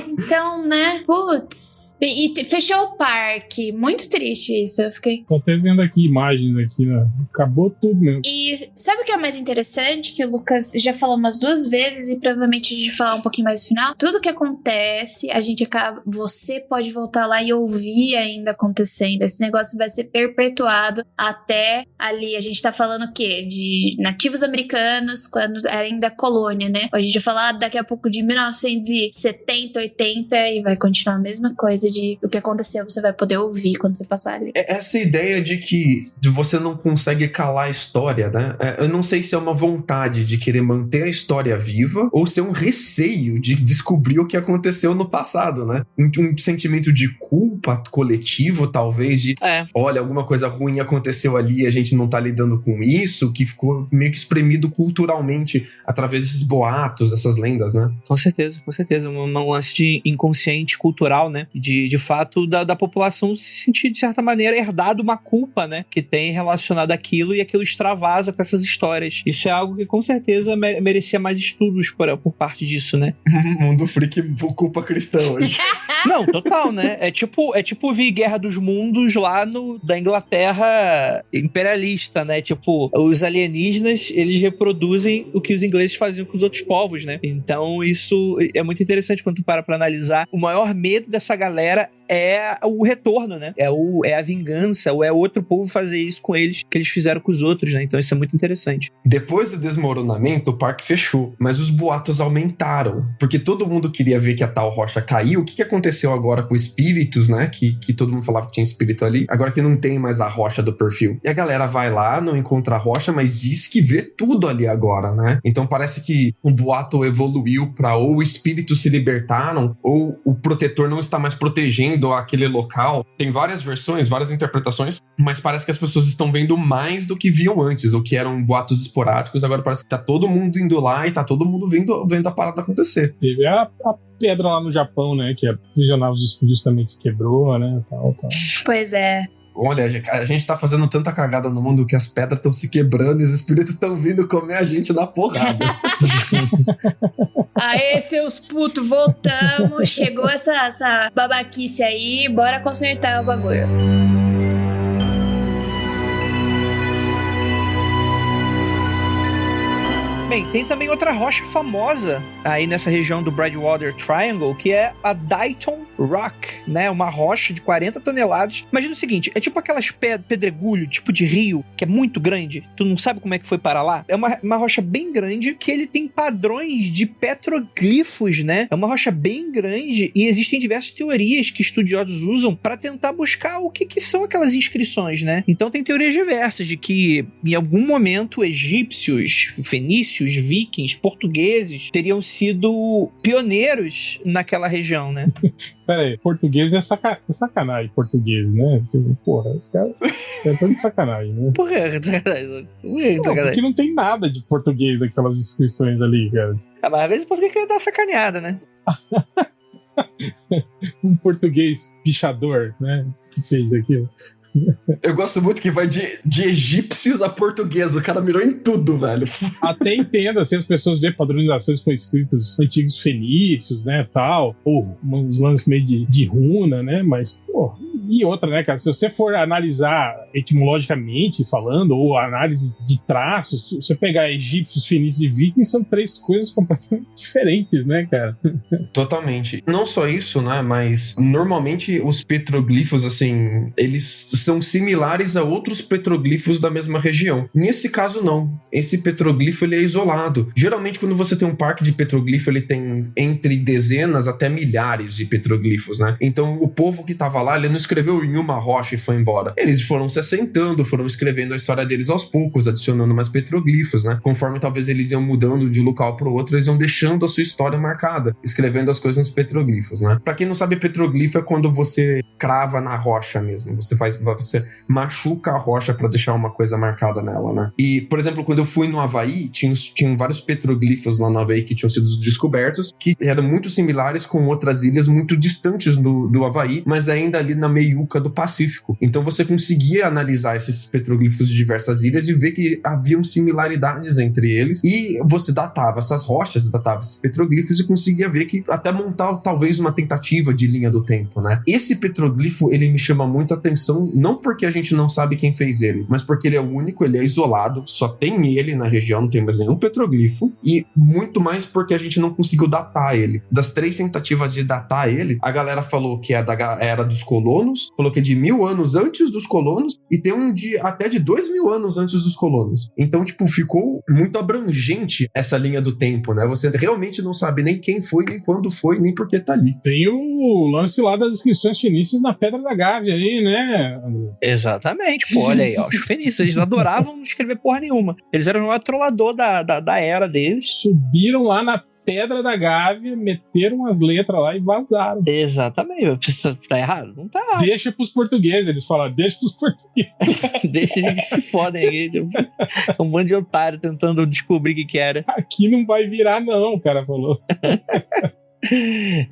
Então, né? Putz. E fechou o parque. Muito triste isso. Eu fiquei... Tô até vendo aqui imagens aqui, né? Acabou tudo mesmo. E sabe o que é mais interessante? Que o Lucas já falou umas 2 vezes e provavelmente a gente vai falar um pouquinho mais no final. Tudo que acontece, a gente acaba... Você pode voltar lá e ouvir ainda acontecendo. Esse negócio vai ser perpetuado até ali. A gente tá falando o quê? De nativos americanos, quando era ainda colônia, né? A gente vai falar daqui a pouco de 1970, 80 e vai continuar a mesma coisa de o que aconteceu, você vai poder ouvir quando você passar ali. Essa ideia de que você não consegue calar a história, né? Eu não sei se é uma vontade de querer manter a história viva ou se é um receio de descobrir o que aconteceu no passado, né? Um sentimento de culpa coletivo, talvez, de olha, alguma coisa ruim aconteceu ali e a gente não tá lidando com isso, que ficou meio que espremido culturalmente através desses boatos, dessas lendas, né? Com certeza, com certeza. Um lance de inconsciente cultural, né? De fato, da população se sentir, de certa maneira, herdado uma culpa, né? Que tem relacionado àquilo e aquilo extravasa com essas histórias. Isso é algo que, com certeza, merecia mais estudos por parte disso, né? Mundo freak culpa cristã hoje. Não, total, né? É tipo vir Guerra dos Mundos lá da Inglaterra imperialista, né? Tipo, os alienígenas, eles reproduzem o que os ingleses faziam com os outros povos, né? Então, isso é muito interessante quando tu para pra analisar. O maior medo dessa galera é o retorno, né? É a vingança, ou é outro povo fazer isso com eles, que eles fizeram com os outros, né? Então isso é muito interessante. Depois do desmoronamento, o parque fechou, mas os boatos aumentaram, porque todo mundo queria ver que a tal rocha caiu. O que aconteceu agora com espíritos, né? Que todo mundo falava que tinha espírito ali, agora que não tem mais a rocha do perfil. E a galera vai lá, não encontra a rocha, mas diz que vê tudo ali agora, né? Então parece que o boato evoluiu pra ou espíritos se libertaram, ou o protetor não está mais protegendo aquele local. Tem várias versões, várias interpretações, mas parece que as pessoas estão vendo mais do que viam antes, ou que eram boatos esporádicos. Agora parece que tá todo mundo indo lá e tá todo mundo vendo a parada acontecer. Teve a pedra lá no Japão, né, que aprisionava os espíritos também, que quebrou, né, tal. Pois é. Olha, a gente tá fazendo tanta cagada no mundo que as pedras estão se quebrando e os espíritos estão vindo comer a gente na porrada. Aê, seus putos, voltamos. Chegou essa babaquice aí, bora consertar o bagulho. Bem, tem também outra rocha famosa aí nessa região do Bridgewater Triangle, que é a Dighton Rock, né? Uma rocha de 40 toneladas. Imagina o seguinte, é tipo aquelas pedregulho, tipo de rio, que é muito grande. Tu não sabe como é que foi parar lá? É uma rocha bem grande, que ele tem padrões de petroglifos, né? É uma rocha bem grande e existem diversas teorias que estudiosos usam para tentar buscar o que são aquelas inscrições, né? Então tem teorias diversas de que em algum momento egípcios, fenícios, vikings, portugueses teriam sido pioneiros naquela região, né? Pera aí, português é sacanagem, português, né? Porra, os caras estão de sacanagem, né? Por que sacanagem? Porque não tem nada de português naquelas inscrições ali, cara. Mas às vezes o português quer dar sacaneada, né? Um português pichador, né? Que fez aquilo. Eu gosto muito que vai de egípcios a português. O cara mirou em tudo, velho. Até entendo, assim, as pessoas veem padronizações com escritos antigos fenícios, né, tal, ou uns lances meio de runa, né, mas, pô, e outra, né, cara, se você for analisar etimologicamente falando, ou análise de traços, se você pegar egípcios, fenícios e vikings, são três coisas completamente diferentes, né, cara? Totalmente. Não só isso, né, mas normalmente os petroglifos, assim, eles são similares a outros petroglifos da mesma região. Nesse caso, não. Esse petroglifo, ele é isolado. Geralmente, quando você tem um parque de petroglifo, ele tem entre dezenas até milhares de petroglifos, né? Então, o povo que tava lá, ele não escreveu em uma rocha e foi embora. Eles foram se assentando, foram escrevendo a história deles aos poucos, adicionando mais petroglifos, né? Conforme talvez eles iam mudando de local pro outro, eles iam deixando a sua história marcada, escrevendo as coisas nos petroglifos, né? Pra quem não sabe, petroglifo é quando você crava na rocha mesmo. Você machuca a rocha pra deixar uma coisa marcada nela, né? E, por exemplo, quando eu fui no Havaí, tinham vários petroglifos lá no Havaí que tinham sido descobertos, que eram muito similares com outras ilhas muito distantes do Havaí, mas ainda ali na meiuca do Pacífico. Então você conseguia analisar esses petroglifos de diversas ilhas e ver que haviam similaridades entre eles, e você datava essas rochas, datava esses petroglifos e conseguia ver que até montar talvez uma tentativa de linha do tempo, né? Esse petroglifo, ele me chama muito a atenção, não porque a gente não sabe quem fez ele, mas porque ele é único, ele é isolado, só tem ele na região, não tem mais nenhum petroglifo, e muito mais porque a gente não conseguiu datar ele. Das 3 tentativas de datar ele, a galera falou que é da era dos colonos, falou que é de 1000 anos antes dos colonos, e tem um até de 2000 anos antes dos colonos. Então, tipo, ficou muito abrangente essa linha do tempo, né? Você realmente não sabe nem quem foi, nem quando foi, nem por que tá ali. Tem o lance lá das inscrições fenícias na Pedra da Gávea aí, né, André? Exatamente, pô, olha aí, ó, os fenícios, eles adoravam não escrever porra nenhuma. Eles eram o trollador da era deles. Subiram lá na Pedra da Gávea, meteram as letras lá e vazaram. Exatamente. Tá errado? Não tá errado. Deixa pros portugueses, eles falaram, deixa pros portugueses. Deixa eles que se fodem aqui. Tipo, um bando de otário tentando descobrir o que era. Aqui não vai virar não, o cara falou.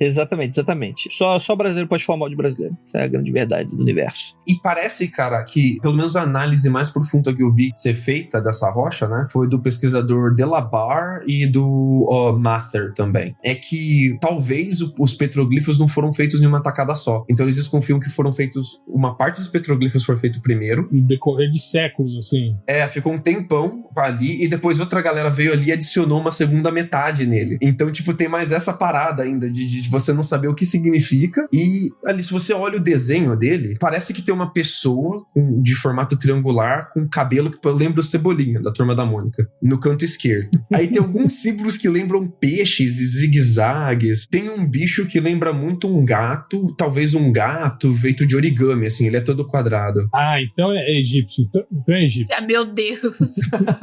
Exatamente. Só brasileiro pode falar mal de brasileiro. Essa é a grande verdade do universo. E parece, cara, que pelo menos a análise mais profunda que eu vi ser feita dessa rocha, né, foi do pesquisador Delabarre e do Mather também. É que talvez os petroglifos não foram feitos em uma tacada só. Então eles desconfiam que foram feitos... Uma parte dos petroglifos foi feito primeiro. No decorrer de séculos, assim. Ficou um tempão ali e depois outra galera veio ali e adicionou uma segunda metade nele. Então, tipo, tem mais essa parada ainda de você não saber o que significa. E ali, se você olha o desenho dele, parece que tem uma pessoa de formato triangular com cabelo que lembra o Cebolinha, da Turma da Mônica, no canto esquerdo. Aí tem alguns símbolos que lembram peixes e zigue-zagues. Tem um bicho que lembra muito um gato, talvez um gato feito de origami, assim, ele é todo quadrado. Ah, então é egípcio. Então é egípcio. Ah, meu Deus.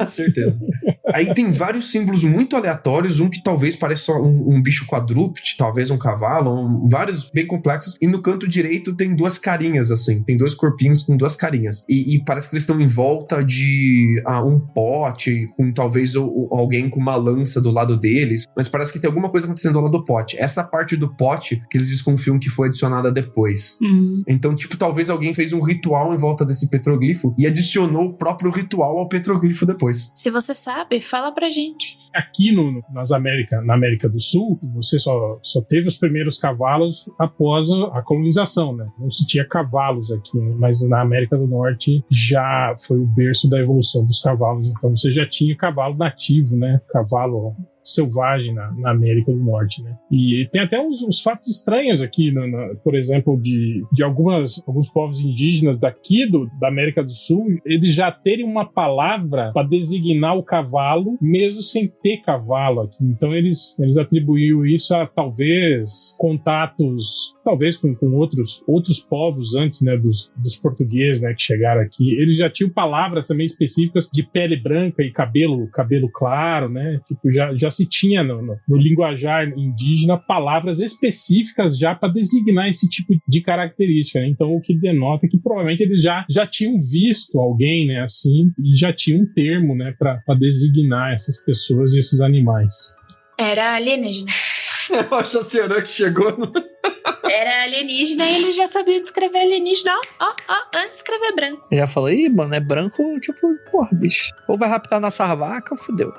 Certeza. Aí tem vários símbolos muito aleatórios, um que talvez pareça um bicho quadrúpede, talvez um cavalo, vários bem complexos, e no canto direito tem 2 carinhas, assim, tem 2 corpinhos com 2 carinhas, e parece que eles estão em volta de um pote, com talvez alguém com uma lança do lado deles, mas parece que tem alguma coisa acontecendo do lado do pote. Essa parte do pote que eles desconfiam que foi adicionada depois. Então, tipo, talvez alguém fez um ritual em volta desse petroglifo e adicionou o próprio ritual ao petroglifo depois. Se você sabe, fala pra gente. Aqui na América do Sul, você só teve os primeiros cavalos após a colonização, né? Não se tinha cavalos aqui, né? Mas na América do Norte já foi o berço da evolução dos cavalos. Então você já tinha cavalo nativo, né? Cavalo selvagem na América do Norte, né? E tem até uns fatos estranhos aqui, por exemplo, de alguns povos indígenas daqui da América do Sul, eles já terem uma palavra para designar o cavalo, mesmo sem ter cavalo aqui. Então eles atribuíram isso a talvez contatos, talvez com outros povos antes, né, dos portugueses, né, que chegaram aqui. Eles já tinham palavras também específicas de pele branca e cabelo claro, né? Tipo, já se tinha no linguajar indígena palavras específicas já para designar esse tipo de característica, né? Então o que denota que provavelmente eles já tinham visto alguém, né, assim, e já tinham um termo, né, para designar essas pessoas e esses animais. Era alienígena. Eu acho a senhora que chegou Era alienígena e eles já sabiam descrever alienígena, ó, antes de escrever branco. Eu já falei, mano, é branco, tipo, porra, bicho. Ou vai raptar nossa vaca, ou fudeu.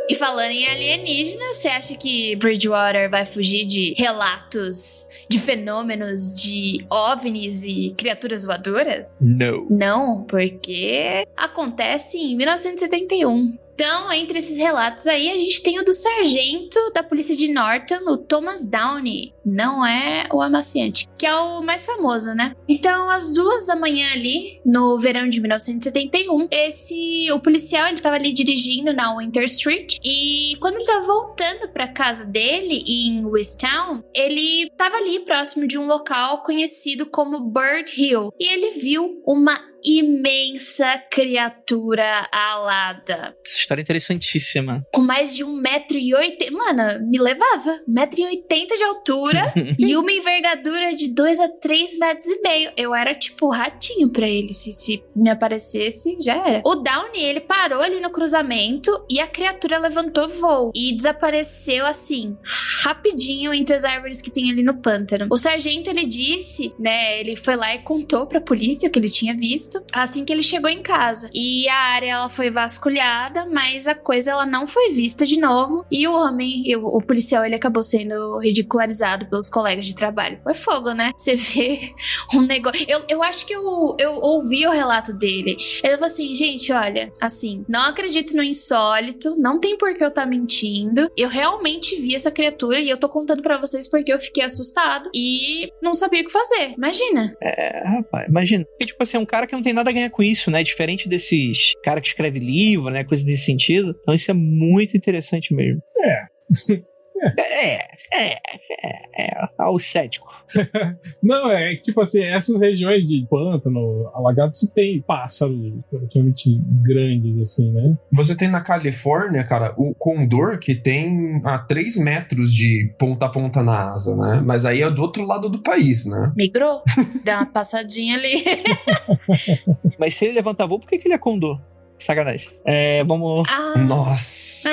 E falando em alienígena, você acha que Bridgewater vai fugir de relatos de fenômenos de OVNIs e criaturas voadoras? Não. Não, porque acontece em 1971. Então, entre esses relatos aí, a gente tem o do sargento da polícia de Norton, o Thomas Downey. Não é o amaciante, que é o mais famoso, né? Então, às 2 da manhã ali, no verão de 1971, o policial, ele tava ali dirigindo na Winter Street, e quando ele tava voltando pra casa dele, em Westtown, ele tava ali próximo de um local conhecido como Bird Hill, e ele viu uma imensa criatura alada. Essa história é interessantíssima. Com mais de 1,80 m. Mano, me levava. 1,80 m de altura e uma envergadura de 2 a 3,5 metros. Eu era tipo ratinho pra ele. Se me aparecesse, já era. O Downey, ele parou ali no cruzamento e a criatura levantou voo e desapareceu assim, rapidinho entre as árvores que tem ali no pântano. O sargento, ele disse, né, ele foi lá e contou pra polícia o que ele tinha visto assim que ele chegou em casa. E a área, ela foi vasculhada, mas a coisa, ela não foi vista de novo. E o homem, o policial, ele acabou sendo ridicularizado pelos colegas de trabalho. Foi fogo, né? Você vê um negócio... Eu acho que eu ouvi o relato dele. Ele falou assim, gente, olha, assim, não acredito no insólito, não tem por que eu estar mentindo. Eu realmente vi essa criatura e eu tô contando pra vocês porque eu fiquei assustado e não sabia o que fazer. Imagina. Rapaz, imagina. Porque, tipo assim, é um cara que não tem nada a ganhar com isso, né? Diferente desses caras que escrevem livro, né? Coisa desse sentido. Então isso é muito interessante mesmo. Ao cético. Não, é que, tipo assim, essas regiões de pântano, alagado, você tem pássaros relativamente grandes, assim, né? Você tem na Califórnia, cara, o condor que tem 3 metros de ponta a ponta na asa, né? Mas aí é do outro lado do país, né? Migrou. Deu uma passadinha ali. Mas se ele levanta voo, por que ele é condor? Sacanagem. Vamos... Nossa!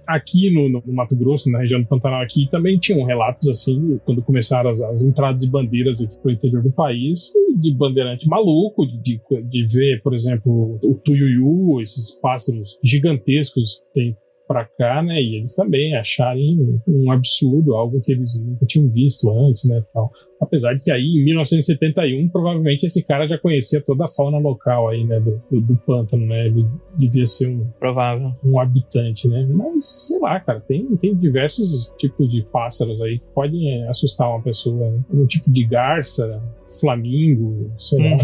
Aqui no Mato Grosso, na região do Pantanal aqui, também tinham relatos, assim, quando começaram as entradas de bandeiras aqui pro interior do país, de bandeirante maluco, de ver, por exemplo, o tuiuiu, esses pássaros gigantescos que tem pra cá, né, e eles também acharem um absurdo, algo que eles nunca tinham visto antes, né, tal. Apesar de que aí, em 1971, provavelmente esse cara já conhecia toda a fauna local aí, né, do pântano, né, ele devia ser um habitante, né, mas, sei lá, cara, tem diversos tipos de pássaros aí que podem assustar uma pessoa, né? Um tipo de garça, flamingo, sei lá.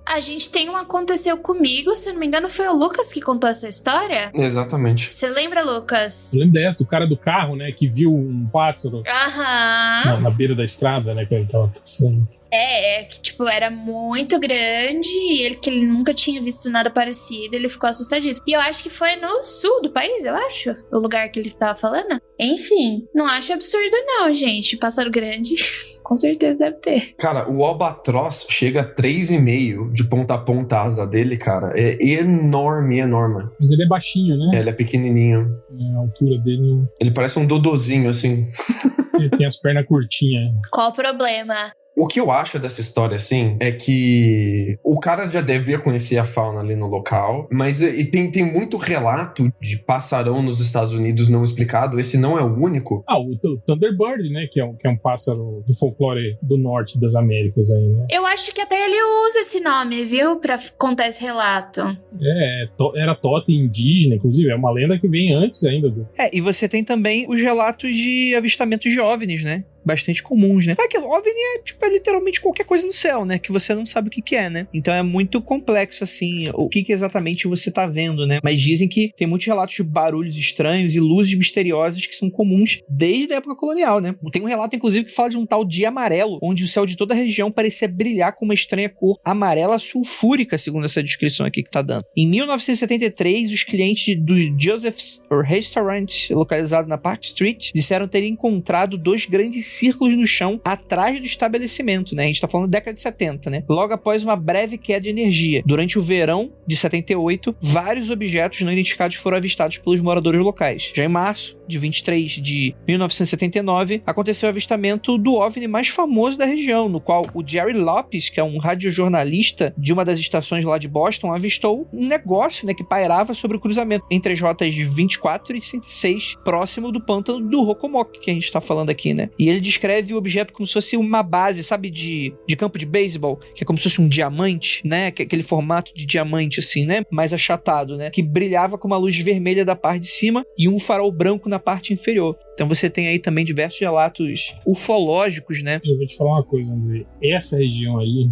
A gente tem um Aconteceu Comigo, se não me engano foi o Lucas que contou essa história. Exatamente. Você lembra, Lucas? Eu lembro dessa, do cara do carro, né, que viu um pássaro na beira da estrada, né, que ele tava passando. Que, tipo, era muito grande e que ele nunca tinha visto nada parecido, ele ficou assustadíssimo. E eu acho que foi no sul do país, eu acho, o lugar que ele tava falando. Enfim, não acho absurdo não, gente. Pássaro grande, com certeza deve ter. Cara, o albatroz chega a 3,5 de ponta a ponta a asa dele, cara. É enorme. Mas ele é baixinho, né? Ele é pequenininho. A altura dele... Ele parece um dodozinho, assim. Ele tem as pernas curtinhas. Qual o problema? O que eu acho dessa história, assim, é que o cara já devia conhecer a fauna ali no local, mas tem muito relato de passarão nos Estados Unidos não explicado. Esse não é o único. O Thunderbird, né, que é um pássaro do folclore do norte das Américas aí, né? Eu acho que até ele usa esse nome, viu, pra contar esse relato. Era totem indígena, inclusive, é uma lenda que vem antes ainda do... E você tem também os relatos de avistamentos de OVNIs, né? Bastante comuns, né? Aquilo, OVNI é literalmente qualquer coisa no céu, né? Que você não sabe o que é, né? Então é muito complexo, assim, o que exatamente você tá vendo, né? Mas dizem que tem muitos relatos de barulhos estranhos e luzes misteriosas que são comuns desde a época colonial, né? Tem um relato, inclusive, que fala de um tal dia amarelo, onde o céu de toda a região parecia brilhar com uma estranha cor amarela sulfúrica, segundo essa descrição aqui que tá dando. Em 1973, os clientes do Joseph's Restaurant, localizado na Park Street, disseram ter encontrado 2 grandes círculos no chão atrás do estabelecimento, né? A gente tá falando da década de 70, né? Logo após uma breve queda de energia. Durante o verão de 78, vários objetos não identificados foram avistados pelos moradores locais. Já em março de 23 de 1979, aconteceu o avistamento do OVNI mais famoso da região, no qual o Jerry Lopes, que é um radiojornalista de uma das estações lá de Boston, avistou um negócio, né, que pairava sobre o cruzamento entre as rotas 24 e 106, próximo do pântano do Rocomoc, que a gente tá falando aqui, né? E ele descreve o objeto como se fosse uma base, sabe, de campo de beisebol, que é como se fosse um diamante, né? Que é aquele formato de diamante, assim, né? Mais achatado, né? Que brilhava com uma luz vermelha da parte de cima e um farol branco na parte inferior. Então você tem aí também diversos relatos ufológicos, né? Eu vou te falar uma coisa, André. Essa região aí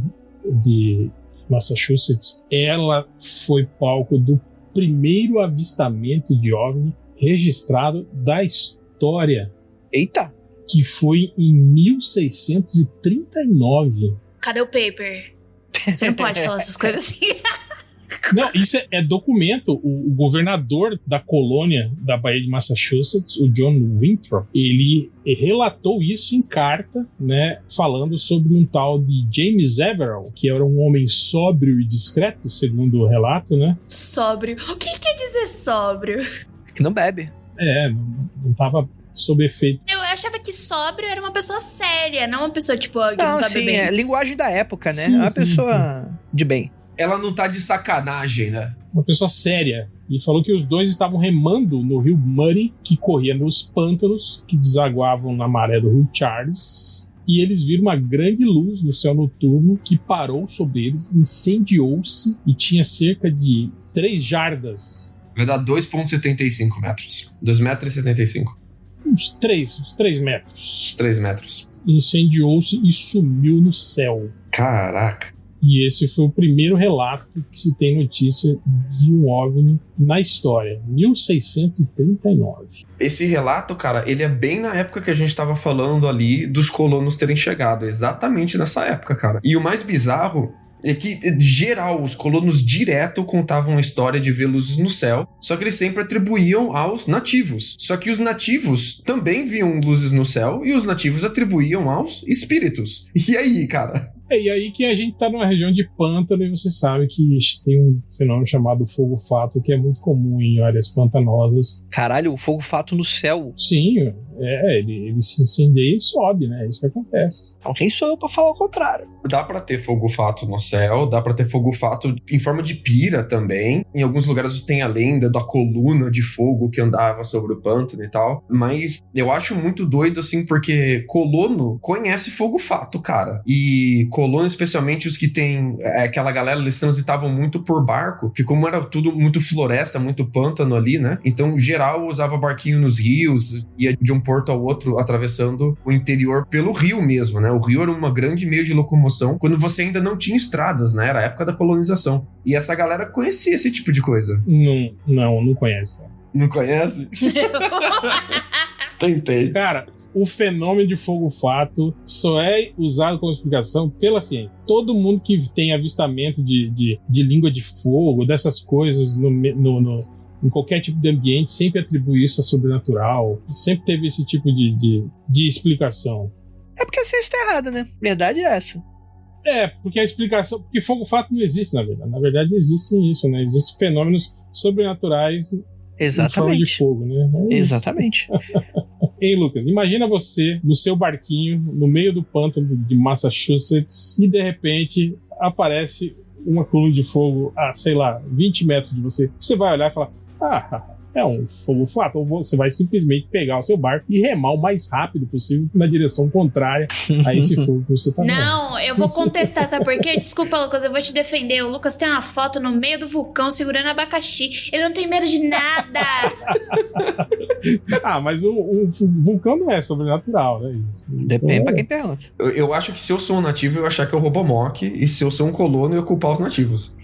de Massachusetts, ela foi palco do primeiro avistamento de OVNI registrado da história. Eita! Que foi em 1639. Cadê o paper? Você não pode falar essas coisas assim. Não, isso é documento. O governador da colônia da Baía de Massachusetts, o John Winthrop, ele relatou isso em carta, né, falando sobre um tal de James Everell, que era um homem sóbrio e discreto, segundo o relato, né? Sóbrio. O que quer dizer sóbrio? Que não bebe. Não tava sob efeito. Eu achava que sóbrio era uma pessoa séria, não uma pessoa, tipo, que não tá sim, bebendo. é linguagem da época, né? Sim, uma sim, pessoa de bem. Ela não tá de sacanagem, né? Uma pessoa séria. E falou que os dois estavam remando no rio Murray, que corria nos pântanos que desaguavam na maré do rio Charles. E eles viram uma grande luz no céu noturno que parou sobre eles, incendiou-se e tinha cerca de 3 jardas. Vai dar 2,75 metros. 2,75 metros. Uns 3 metros. Uns 3 metros. Incendiou-se e sumiu no céu. Caraca. E esse foi o primeiro relato que se tem notícia de um OVNI na história, 1639. Esse relato, cara, ele é bem na época que a gente tava falando ali dos colonos terem chegado, exatamente nessa época, cara. E o mais bizarro é que, geral, os colonos direto contavam a história de ver luzes no céu, só que eles sempre atribuíam aos nativos. Só que os nativos também viam luzes no céu e os nativos atribuíam aos espíritos. E aí, cara? E aí que a gente tá numa região de pântano e você sabe que tem um fenômeno chamado fogo-fato que é muito comum em áreas pantanosas. Caralho, o fogo-fato no céu. Sim, ele se incendeia e sobe, né? É isso que acontece. Então quem sou eu pra falar o contrário? Dá pra ter fogo-fato no céu, dá pra ter fogo-fato em forma de pira também. Em alguns lugares tem a lenda da coluna de fogo que andava sobre o pântano e tal. Mas eu acho muito doido, assim, porque colono conhece fogo-fato, cara. E colono, especialmente os que tem aquela galera, eles transitavam muito por barco, que como era tudo muito floresta, muito pântano ali, né? Então, geral, usava barquinho nos rios, ia de um porto ao outro, atravessando o interior pelo rio mesmo, né? O rio era um grande meio de locomoção quando você ainda não tinha estradas, né? Era a época da colonização. E essa galera conhecia esse tipo de coisa. Não conhece. Não conhece? Tentei. Cara, o fenômeno de fogo-fato só é usado como explicação pela ciência. Todo mundo que tem avistamento de língua de fogo, dessas coisas em qualquer tipo de ambiente, sempre atribui isso a sobrenatural. Sempre teve esse tipo de explicação. É porque a ciência tá errada, né? Verdade é essa. Porque a explicação... Porque fogo-fato não existe, na verdade. Na verdade, existe isso, né? Existem fenômenos sobrenaturais em forma de fogo, né? Exatamente. Hein, Lucas? Imagina você no seu barquinho, no meio do pântano de Massachusetts, e de repente aparece uma coluna de fogo a, 20 metros de você. Você vai olhar e falar, é um fogo-fato. Ou você vai simplesmente pegar o seu barco e remar o mais rápido possível na direção contrária a esse fogo que você tá vendo. Não, eu vou contestar, sabe por quê? Desculpa, Lucas, eu vou te defender. O Lucas tem uma foto no meio do vulcão segurando abacaxi. Ele não tem medo de nada. Mas o vulcão não é sobrenatural, né? Depende pra quem pergunta. Eu acho que se eu sou um nativo, eu achar que é o Robomock, e se eu sou um colono, eu culpar os nativos.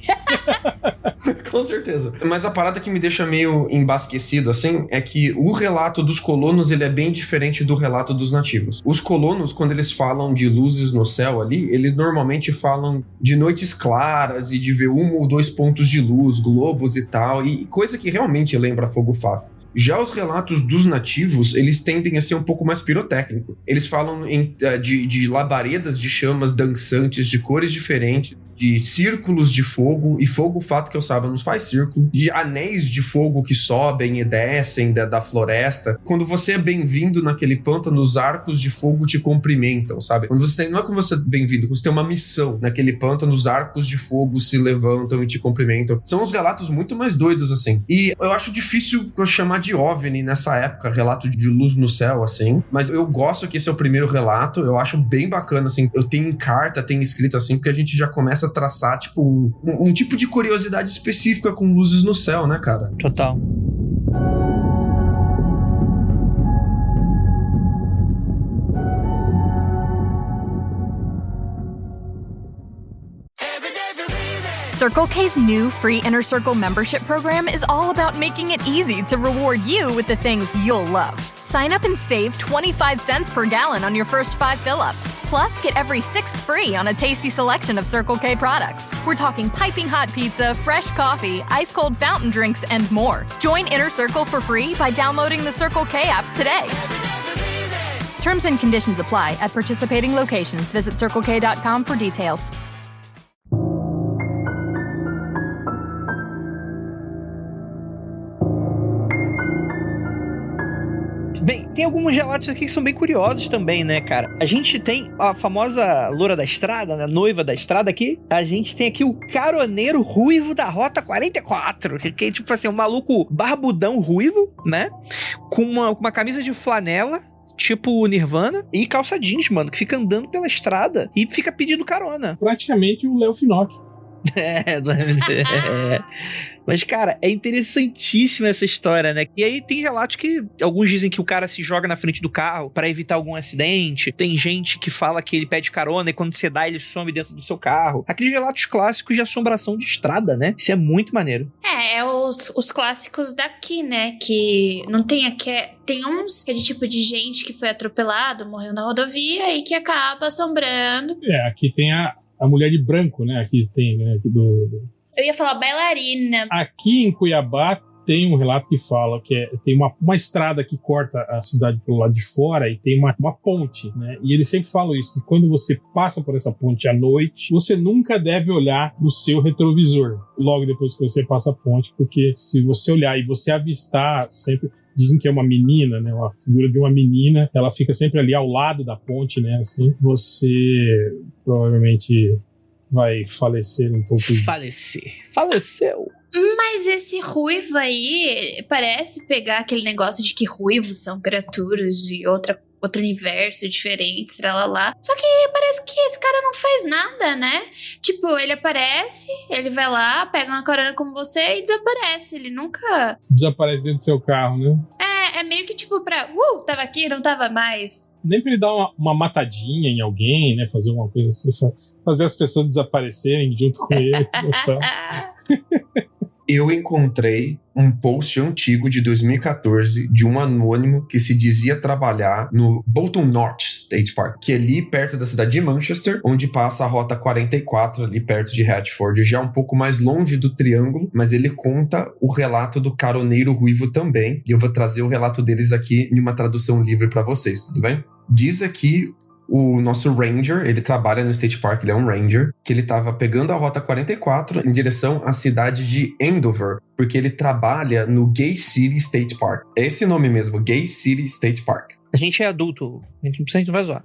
Com certeza. Mas a parada que me deixa meio embasquecido, assim, é que o relato dos colonos, ele é bem diferente do relato dos nativos. Os colonos, quando eles falam de luzes no céu ali, eles normalmente falam de noites claras e de ver 1 ou 2 pontos de luz, globos e tal, e coisa que realmente lembra fogo-fato. Já os relatos dos nativos, eles tendem a ser um pouco mais pirotécnico. Eles falam de labaredas de chamas dançantes de cores diferentes, de círculos de fogo, e fogo, o fato que eu saiba, não faz círculo, de anéis de fogo que sobem e descem da floresta. Quando você é bem-vindo naquele pântano, os arcos de fogo te cumprimentam, sabe? Quando você não é como você é bem-vindo, quando você tem uma missão naquele pântano, os arcos de fogo se levantam e te cumprimentam. São uns relatos muito mais doidos, assim. E eu acho difícil eu chamar de OVNI nessa época, relato de luz no céu, assim, mas eu gosto que esse é o primeiro relato, eu acho bem bacana, assim. Eu tenho em carta, tenho escrito assim, porque a gente já começa a traçar, tipo, um tipo de curiosidade específica com luzes no céu, né, cara? Total. Circle K's new free Inner Circle membership program is all about making it easy to reward you with the things you'll love. Sign up and save 25 cents per gallon on your first 5 fill-ups. Plus, get every 6th free on a tasty selection of Circle K products. We're talking piping hot pizza, fresh coffee, ice-cold fountain drinks, and more. Join Inner Circle for free by downloading the Circle K app today. Terms and conditions apply at participating locations. Visit CircleK.com for details. Bem, tem alguns relatos aqui que são bem curiosos também, né, cara? A gente tem a famosa loura da estrada, né, noiva da estrada aqui. A gente tem aqui o caroneiro ruivo da Rota 44, que é tipo assim, um maluco barbudão ruivo, né? Com uma camisa de flanela, tipo Nirvana, e calça jeans, mano, que fica andando pela estrada e fica pedindo carona. Praticamente o Léo Finocchi. Mas, cara, é interessantíssima essa história, né? E aí tem relatos que alguns dizem que o cara se joga na frente do carro pra evitar algum acidente. Tem gente que fala que ele pede carona e quando você dá, ele some dentro do seu carro. Aqueles relatos clássicos de assombração de estrada, né? Isso é muito maneiro. É os clássicos daqui, né? Que não tem aqui. Tem uns que é de tipo de gente que foi atropelado, morreu na rodovia e que acaba assombrando. Aqui tem a mulher de branco, né? Aqui tem, né? Eu ia falar bailarina. Aqui em Cuiabá tem um relato que fala que tem uma estrada que corta a cidade pelo lado de fora e tem uma ponte, né? E eles sempre falam isso, que quando você passa por essa ponte à noite, você nunca deve olhar pro seu retrovisor logo depois que você passa a ponte, porque se você olhar e você avistar sempre... Dizem que é uma menina, né? Uma figura de uma menina. Ela fica sempre ali ao lado da ponte, né? Assim, você provavelmente vai falecer um pouco. Faleceu. Mas esse ruivo aí parece pegar aquele negócio de que ruivos são criaturas de outro universo diferente, lá. Só que parece que esse cara não faz nada, né? Tipo, ele aparece, ele vai lá, pega uma carona com você e desaparece. Ele nunca... Desaparece dentro do seu carro, né? É meio que tipo pra... tava aqui, não tava mais. Nem pra ele dar uma matadinha em alguém, né? Fazer uma coisa assim, fazer as pessoas desaparecerem junto com ele. Eu encontrei um post antigo de 2014 de um anônimo que se dizia trabalhar no Bolton North State Park, que é ali perto da cidade de Manchester, onde passa a Rota 44, ali perto de Hertford, já um pouco mais longe do Triângulo, mas ele conta o relato do caroneiro ruivo também, e eu vou trazer o relato deles aqui em uma tradução livre para vocês, tudo bem? Diz aqui o nosso Ranger, ele trabalha no State Park, ele é um Ranger, que ele tava pegando a Rota 44 em direção à cidade de Andover, porque ele trabalha no Gay City State Park. É esse nome mesmo, Gay City State Park. A gente é adulto, a gente não vai zoar.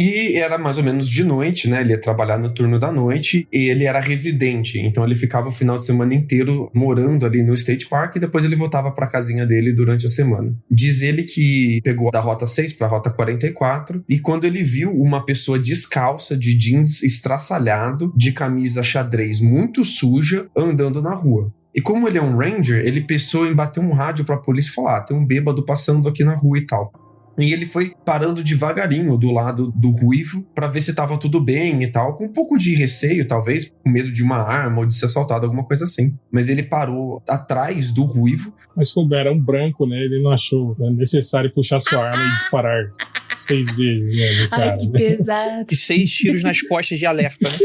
E era mais ou menos de noite, né? Ele ia trabalhar no turno da noite e ele era residente. Então ele ficava o final de semana inteiro morando ali no State Park e depois ele voltava pra casinha dele durante a semana. Diz ele que pegou da Rota 6 pra Rota 44 e quando ele viu uma pessoa descalça, de jeans estraçalhado, de camisa xadrez muito suja, andando na rua. E como ele é um Ranger, ele pensou em bater um rádio pra polícia e falar: tem um bêbado passando aqui na rua e tal. E ele foi parando devagarinho do lado do ruivo pra ver se tava tudo bem e tal, com um pouco de receio, talvez, com medo de uma arma ou de ser assaltado, alguma coisa assim. Mas ele parou atrás do ruivo. Mas como era um branco, né, ele não achou necessário puxar sua arma e disparar 6 vezes, né, no cara. Ai, que pesado. E 6 tiros nas costas de alerta, né?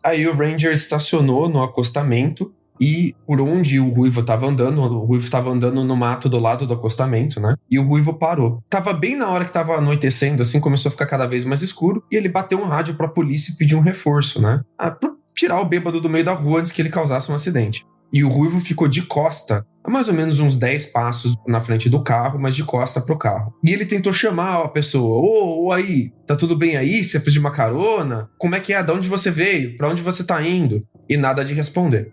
Aí o Ranger estacionou no acostamento e por onde o Ruivo tava andando no mato do lado do acostamento, né? E o Ruivo parou. Tava bem na hora que tava anoitecendo, assim, começou a ficar cada vez mais escuro, e ele bateu um rádio pra polícia e pediu um reforço, né? Pra tirar o bêbado do meio da rua antes que ele causasse um acidente. E o Ruivo ficou de costa, a mais ou menos uns 10 passos na frente do carro, mas de costa pro carro. E ele tentou chamar a pessoa. Ô, aí, tá tudo bem aí? Você pediu uma carona? Como é que é? De onde você veio? Pra onde você tá indo? E nada de responder.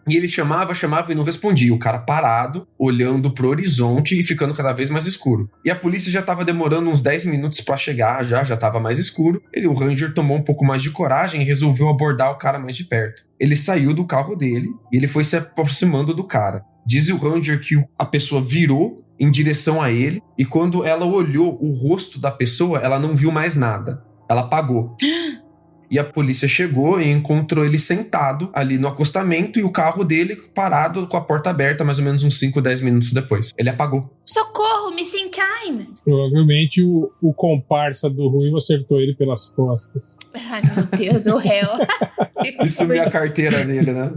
E ele chamava e não respondia. O cara parado, olhando pro horizonte e ficando cada vez mais escuro. E a polícia já tava demorando uns 10 minutos pra chegar, já tava mais escuro. O Ranger tomou um pouco mais de coragem e resolveu abordar o cara mais de perto. Ele saiu do carro dele e ele foi se aproximando do cara. Diz o Ranger que a pessoa virou em direção a ele e quando ela olhou o rosto da pessoa, ela não viu mais nada. Ela apagou. E a polícia chegou e encontrou ele sentado ali no acostamento e o carro dele parado com a porta aberta mais ou menos uns 5, 10 minutos depois. Ele apagou. Socorro, missing time! Provavelmente o comparsa do Ruivo acertou ele pelas costas. Ai, meu Deus, o réu. Isso é a carteira dele, né?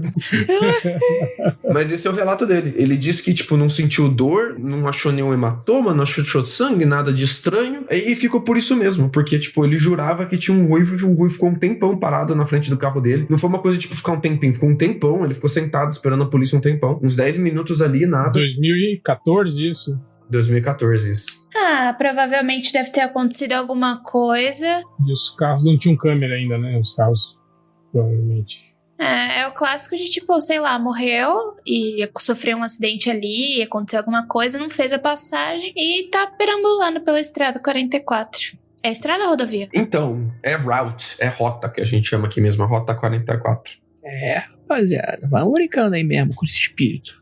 Mas esse é o relato dele. Ele disse que, tipo, não sentiu dor, não achou nenhum hematoma, não achou sangue, nada de estranho. E ficou por isso mesmo, porque, tipo, ele jurava que tinha um Ruivo e o Ruivo ficou um tempão parado na frente do carro dele. Não foi uma coisa, tipo, ficar um tempinho, ficou um tempão. Ele ficou sentado esperando a polícia um tempão. Uns 10 minutos ali, nada. 2014, isso. 2014, isso. Provavelmente deve ter acontecido alguma coisa. E os carros não tinham câmera ainda, né? Os carros, provavelmente. É o clássico de, tipo, sei lá, morreu e sofreu um acidente ali, aconteceu alguma coisa, não fez a passagem e tá perambulando pela estrada 44. É estrada ou rodovia? Então, é route, é rota que a gente chama aqui mesmo, a rota 44. Rapaziada, vamos brincando aí mesmo com esse espírito.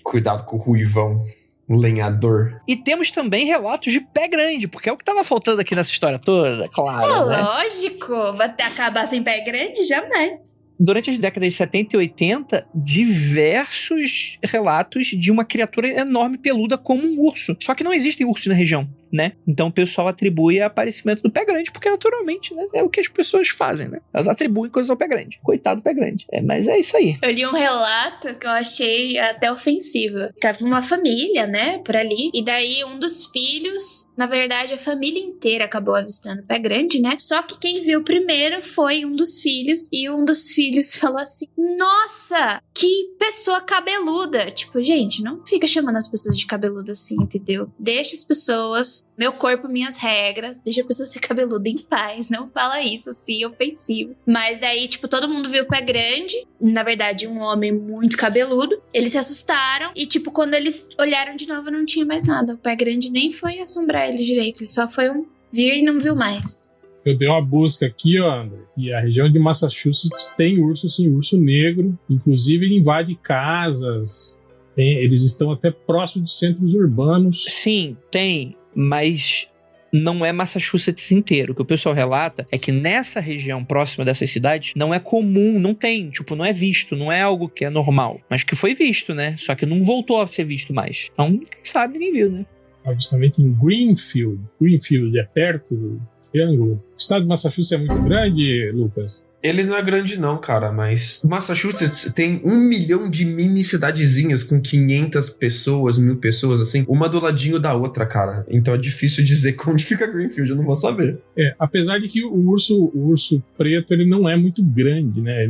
Cuidado com o Ruivão. Um lenhador. E temos também relatos de pé grande, porque é o que tava faltando aqui nessa história toda, claro, né? Lógico, vai acabar sem pé grande? Jamais. Durante as décadas de 70 e 80, diversos relatos de uma criatura enorme peluda como um urso. Só que não existem ursos na região, né? Então o pessoal atribui o aparecimento do pé grande, porque naturalmente, né, é o que as pessoas fazem, né? Elas atribuem coisas ao pé grande. Coitado do pé grande. Mas é isso aí. Eu li um relato que eu achei até ofensivo. Tava uma família, né, por ali. E daí um dos filhos, na verdade a família inteira acabou avistando o pé grande, né? Só que quem viu primeiro foi um dos filhos. E um dos filhos falou assim: nossa, que pessoa cabeluda. Tipo, gente, não fica chamando as pessoas de cabeluda assim, entendeu? Deixa as pessoas, meu corpo, minhas regras, deixa a pessoa ser cabeluda em paz, não fala isso assim, ofensivo. Mas daí, tipo, todo mundo viu o pé grande, na verdade um homem muito cabeludo, eles se assustaram e, tipo, quando eles olharam de novo não tinha mais nada, o pé grande nem foi assombrar ele direito, ele só foi vir e não viu mais. Eu dei uma busca aqui, ó, André, e a região de Massachusetts tem urso, sim, urso negro. Inclusive, ele invade casas. Eles estão até próximo de centros urbanos. Sim, tem, mas não é Massachusetts inteiro. O que o pessoal relata é que nessa região próxima dessas cidades não é comum, não tem, tipo, não é visto, não é algo que é normal. Mas que foi visto, né? Só que não voltou a ser visto mais. Então, quem sabe, ninguém viu, né? Avistamento em Greenfield. Greenfield é perto do Triângulo. O estado de Massachusetts é muito grande, Lucas? Ele não é grande não, cara, mas Massachusetts tem 1 milhão de mini cidadezinhas com 500 pessoas, 1000 pessoas, assim, uma do ladinho da outra, cara. Então é difícil dizer onde fica Greenfield, eu não vou saber. Apesar de que o urso preto, ele não é muito grande, né?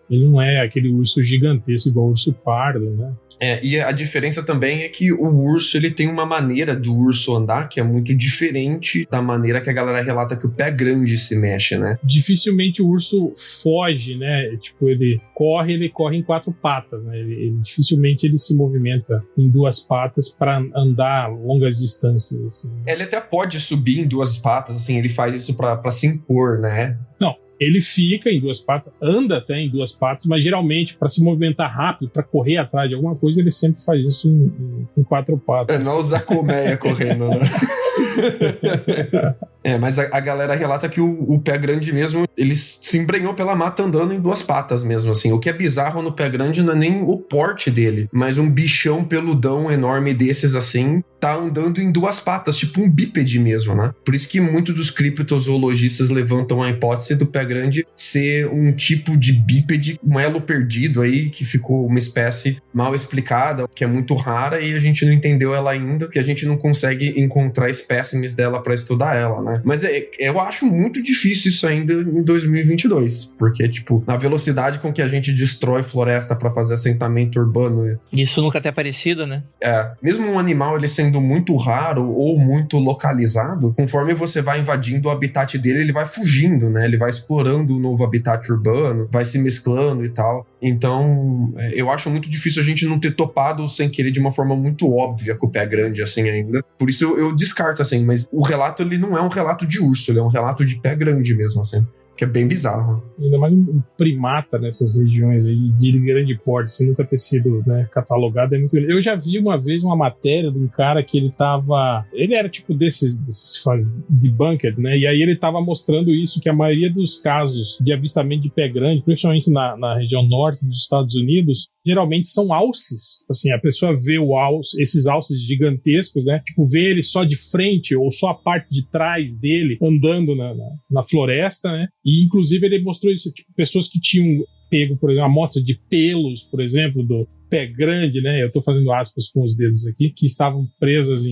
Ele não é aquele urso gigantesco igual o urso pardo, né? E a diferença também é que o urso, ele tem uma maneira do urso andar que é muito diferente da maneira que a galera relata que o pé grande se mexe, né? Dificilmente o urso foge, né? Tipo, ele corre em 4 patas, né? Dificilmente ele se movimenta em 2 patas para andar longas distâncias, assim. Ele até pode subir em 2 patas, assim, ele faz isso pra se impor, né? Não. Ele fica em 2 patas, anda até em 2 patas, mas geralmente, para se movimentar rápido, para correr atrás de alguma coisa, ele sempre faz isso em 4 patas. Não usar colmeia correndo, né? Mas a galera relata que o pé grande mesmo, ele se embrenhou pela mata andando em 2 patas mesmo, assim. O que é bizarro no pé grande não é nem o porte dele, mas um bichão peludão enorme desses, assim, tá andando em 2 patas, tipo um bípede mesmo, né? Por isso que muitos dos criptozoologistas levantam a hipótese do pé grande ser um tipo de bípede, um elo perdido aí, que ficou uma espécie mal explicada, que é muito rara e a gente não entendeu ela ainda, que a gente não consegue encontrar espécimes dela pra estudar ela, né? Mas eu acho muito difícil isso ainda em 2022, porque, tipo, na velocidade com que a gente destrói floresta pra fazer assentamento urbano... Isso nunca ter aparecido, né? Mesmo um animal, ele sendo muito raro ou muito localizado, conforme você vai invadindo o habitat dele, ele vai fugindo, né? Ele vai explorando o novo habitat urbano, vai se mesclando e tal. Então, eu acho muito difícil a gente não ter topado sem querer de uma forma muito óbvia com o pé grande, assim, ainda. Por isso eu descarto, assim, mas o relato, ele não é um relato de urso, ele é um relato de pé grande mesmo, assim. Que é bem bizarro. Ainda mais um primata nessas regiões aí, de grande porte, sem nunca ter sido, né, catalogado. É muito... Eu já vi uma vez uma matéria de um cara que ele era tipo desses debunker, né? E aí ele tava mostrando isso, que a maioria dos casos de avistamento de pé grande, principalmente na região norte dos Estados Unidos, geralmente são alces. Assim, a pessoa vê esses alces gigantescos, né? Tipo, vê ele só de frente ou só a parte de trás dele andando na floresta, né? E, inclusive, ele mostrou isso, tipo, pessoas que tinham pego, por exemplo, uma amostra de pelos, por exemplo, do pé grande, né? Eu tô fazendo aspas com os dedos aqui, que estavam presas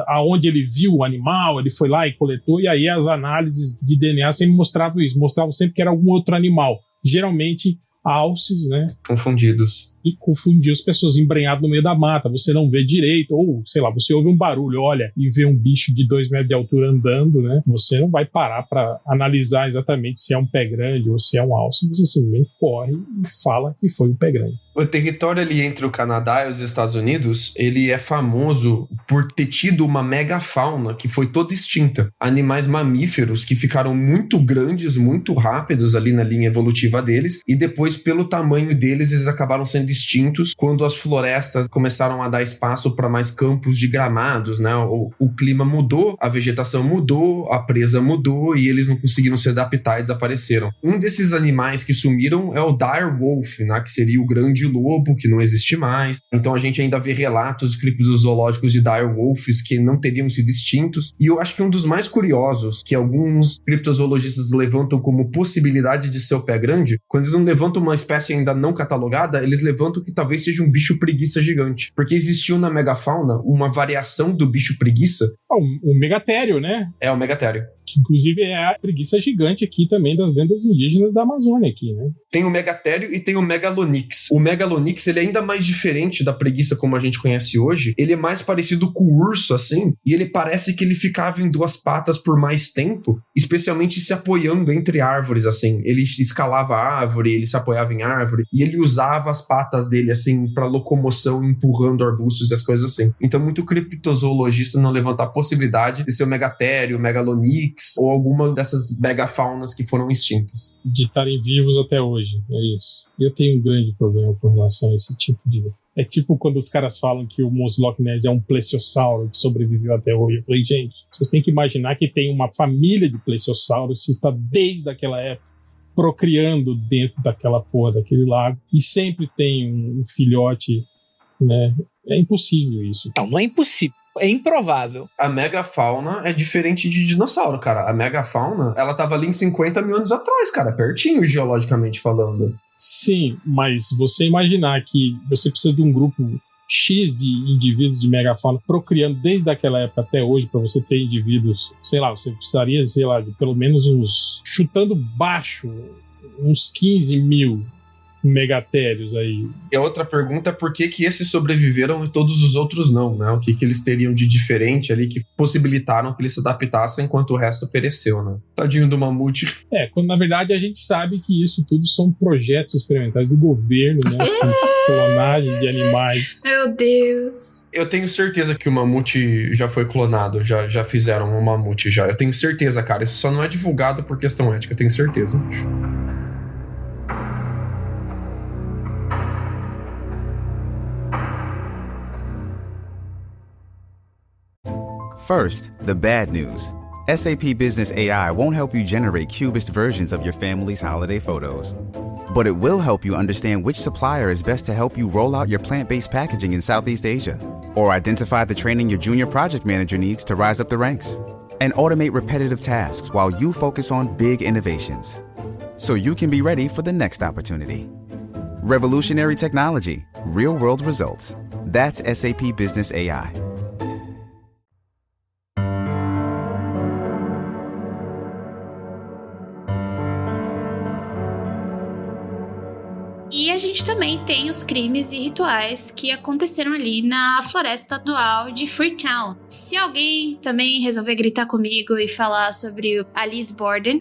aonde ele viu o animal, ele foi lá e coletou, e aí as análises de DNA sempre mostravam isso, mostravam sempre que era algum outro animal. Geralmente, alces, né? Confundidos. E confundir as pessoas embrenhadas no meio da mata. Você não vê direito, ou, sei lá, você ouve um barulho, olha, e vê um bicho de 2 metros de altura andando, né? Você não vai parar para analisar exatamente se é um pé grande ou se é um alce. Você simplesmente corre e fala que foi um pé grande. O território ali entre o Canadá e os Estados Unidos, ele é famoso por ter tido uma megafauna que foi toda extinta. Animais mamíferos que ficaram muito grandes, muito rápidos ali na linha evolutiva deles, e depois, pelo tamanho deles, eles acabaram sendo extintos quando as florestas começaram a dar espaço para mais campos de gramados, né? O clima mudou, a vegetação mudou, a presa mudou e eles não conseguiram se adaptar e desapareceram. Um desses animais que sumiram é o dire wolf, né? Que seria o grande lobo, que não existe mais. Então a gente ainda vê relatos criptozoológicos de dire wolves que não teriam sido extintos. E eu acho que um dos mais curiosos, que alguns criptozoologistas levantam como possibilidade de ser o pé grande, quando eles não levantam uma espécie ainda não catalogada, eles levantam que talvez seja um bicho preguiça gigante. Porque existiu na megafauna uma variação do bicho preguiça. O megatério, né? É, o megatério. Que inclusive é a preguiça gigante aqui também das lendas indígenas da Amazônia aqui, né? Tem o megatério e tem o megalonyx. O megalonyx, ele é ainda mais diferente da preguiça como a gente conhece hoje. Ele é mais parecido com o urso, assim, e ele parece que ele ficava em 2 patas por mais tempo, especialmente se apoiando entre árvores, assim. Ele escalava a árvore, ele se apoiava em árvore, e ele usava as patas dele, assim, pra locomoção, empurrando arbustos e as coisas assim. Então, muito criptozoologista não levanta a possibilidade de ser o megatério, o megalonyx, ou alguma dessas megafaunas que foram extintas. De estarem vivos até hoje, é isso. Eu tenho um grande problema com relação a esse tipo de... É tipo quando os caras falam que o monstro Loch Ness é um plesiosauro que sobreviveu até hoje. Eu falei, gente, vocês têm que imaginar que tem uma família de plesiosauros que está desde aquela época procriando dentro daquela porra, daquele lago, e sempre tem um filhote, né? É impossível isso. Não é impossível. É improvável. A megafauna é diferente de dinossauro, cara. A megafauna, ela tava ali em 50 mil anos atrás, cara. Pertinho, geologicamente falando. Sim, mas você imaginar que você precisa de um grupo X de indivíduos de megafauna procriando desde aquela época até hoje para você ter indivíduos, sei lá, você precisaria, sei lá, de pelo menos chutando baixo, uns 15 mil megatérios aí. E a outra pergunta é por que esses sobreviveram e todos os outros não, né? O que eles teriam de diferente ali que possibilitaram que eles se adaptassem enquanto o resto pereceu, né? Tadinho do mamute. Quando na verdade a gente sabe que isso tudo são projetos experimentais do governo, né? Com clonagem de animais. Meu Deus. Eu tenho certeza que o mamute já foi clonado, já fizeram um mamute já. Eu tenho certeza, cara. Isso só não é divulgado por questão ética, eu tenho certeza. First, the bad news. SAP Business AI won't help you generate cubist versions of your family's holiday photos. But it will help you understand which supplier is best to help you roll out your plant-based packaging in Southeast Asia, or identify the training your junior project manager needs to rise up the ranks, and automate repetitive tasks while you focus on big innovations, so you can be ready for the next opportunity. Revolutionary technology, real-world results. That's SAP Business AI. E a gente também tem os crimes e rituais que aconteceram ali na floresta estadual de Freetown. Se alguém também resolver gritar comigo e falar sobre a Liz Borden,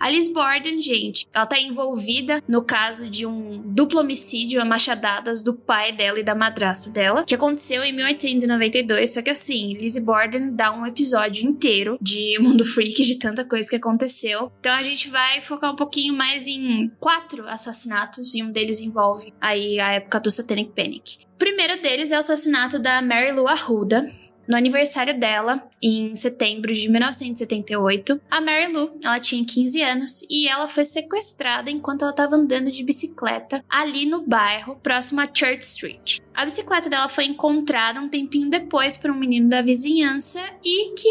gente, ela tá envolvida no caso de um duplo homicídio a machadadas do pai dela e da madrasta dela, que aconteceu em 1892, só que assim, Liz Borden dá um episódio inteiro de Mundo Freak, de tanta coisa que aconteceu. Então a gente vai focar um pouquinho mais em 4 assassinatos, e um deles envolve aí a época do Satanic Panic. O primeiro deles é o assassinato da Mary Lou Arruda. No aniversário dela, em setembro de 1978, a Mary Lou, ela tinha 15 anos e ela foi sequestrada enquanto ela estava andando de bicicleta ali no bairro, próximo a Church Street. A bicicleta dela foi encontrada um tempinho depois por um menino da vizinhança e que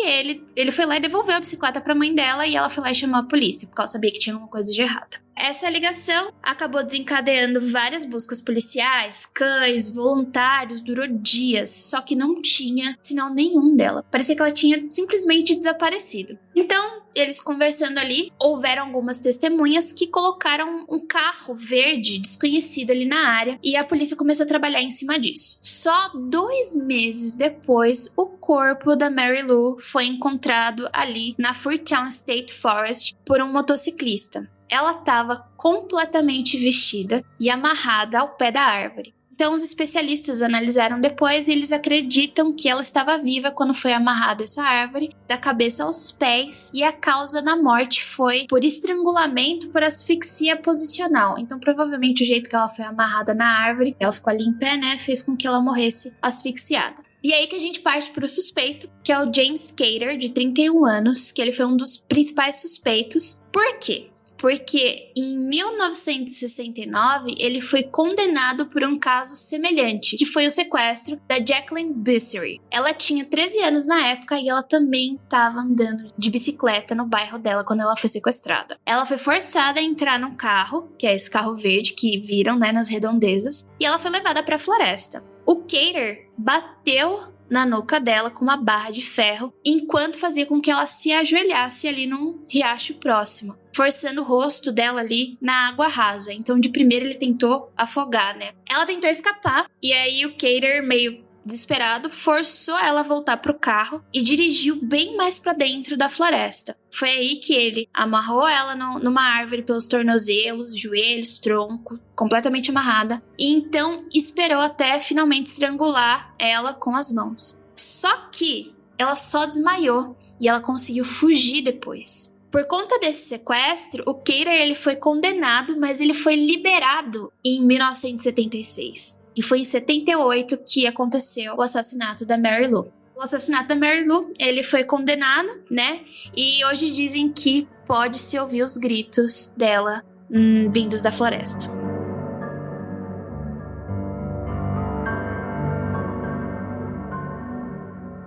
ele foi lá e devolveu a bicicleta para a mãe dela, e ela foi lá e chamou a polícia, porque ela sabia que tinha alguma coisa de errada. Essa ligação acabou desencadeando várias buscas policiais, cães, voluntários, durou dias, só que não tinha sinal nenhum dela. Parecia que ela tinha simplesmente desaparecido. Então, eles conversando ali, houveram algumas testemunhas que colocaram um carro verde desconhecido ali na área, e a polícia começou a trabalhar em cima disso. Só 2 meses depois, o corpo da Mary Lou foi encontrado ali na Freetown State Forest por um motociclista. Ela estava completamente vestida e amarrada ao pé da árvore. Então, os especialistas analisaram depois e eles acreditam que ela estava viva quando foi amarrada essa árvore, da cabeça aos pés, e a causa da morte foi por estrangulamento por asfixia posicional. Então, provavelmente, o jeito que ela foi amarrada na árvore, ela ficou ali em pé, né, fez com que ela morresse asfixiada. E aí que a gente parte para o suspeito, que é o James Cater, de 31 anos, que ele foi um dos principais suspeitos. Por quê? Porque em 1969 ele foi condenado por um caso semelhante, que foi o sequestro da Jacqueline Bissery. Ela tinha 13 anos na época e ela também estava andando de bicicleta no bairro dela quando ela foi sequestrada. Ela foi forçada a entrar num carro, que é esse carro verde que viram, né, nas redondezas, e ela foi levada para a floresta. O Cater bateu na nuca dela com uma barra de ferro, enquanto fazia com que ela se ajoelhasse ali num riacho próximo, forçando o rosto dela ali na água rasa. Então, de primeiro, ele tentou afogar, né? Ela tentou escapar, e aí o Cater, meio desesperado, forçou ela a voltar pro carro e dirigiu bem mais pra dentro da floresta. Foi aí que ele amarrou ela numa árvore pelos tornozelos, joelhos, tronco, completamente amarrada, e então esperou até finalmente estrangular ela com as mãos. Só que ela só desmaiou e ela conseguiu fugir depois. Por conta desse sequestro, o Cater ele foi condenado, mas ele foi liberado em 1976. E foi em 78 que aconteceu o assassinato da Mary Lou. O assassinato da Mary Lou, ele foi condenado, né? E hoje dizem que pode-se ouvir os gritos dela vindos da floresta.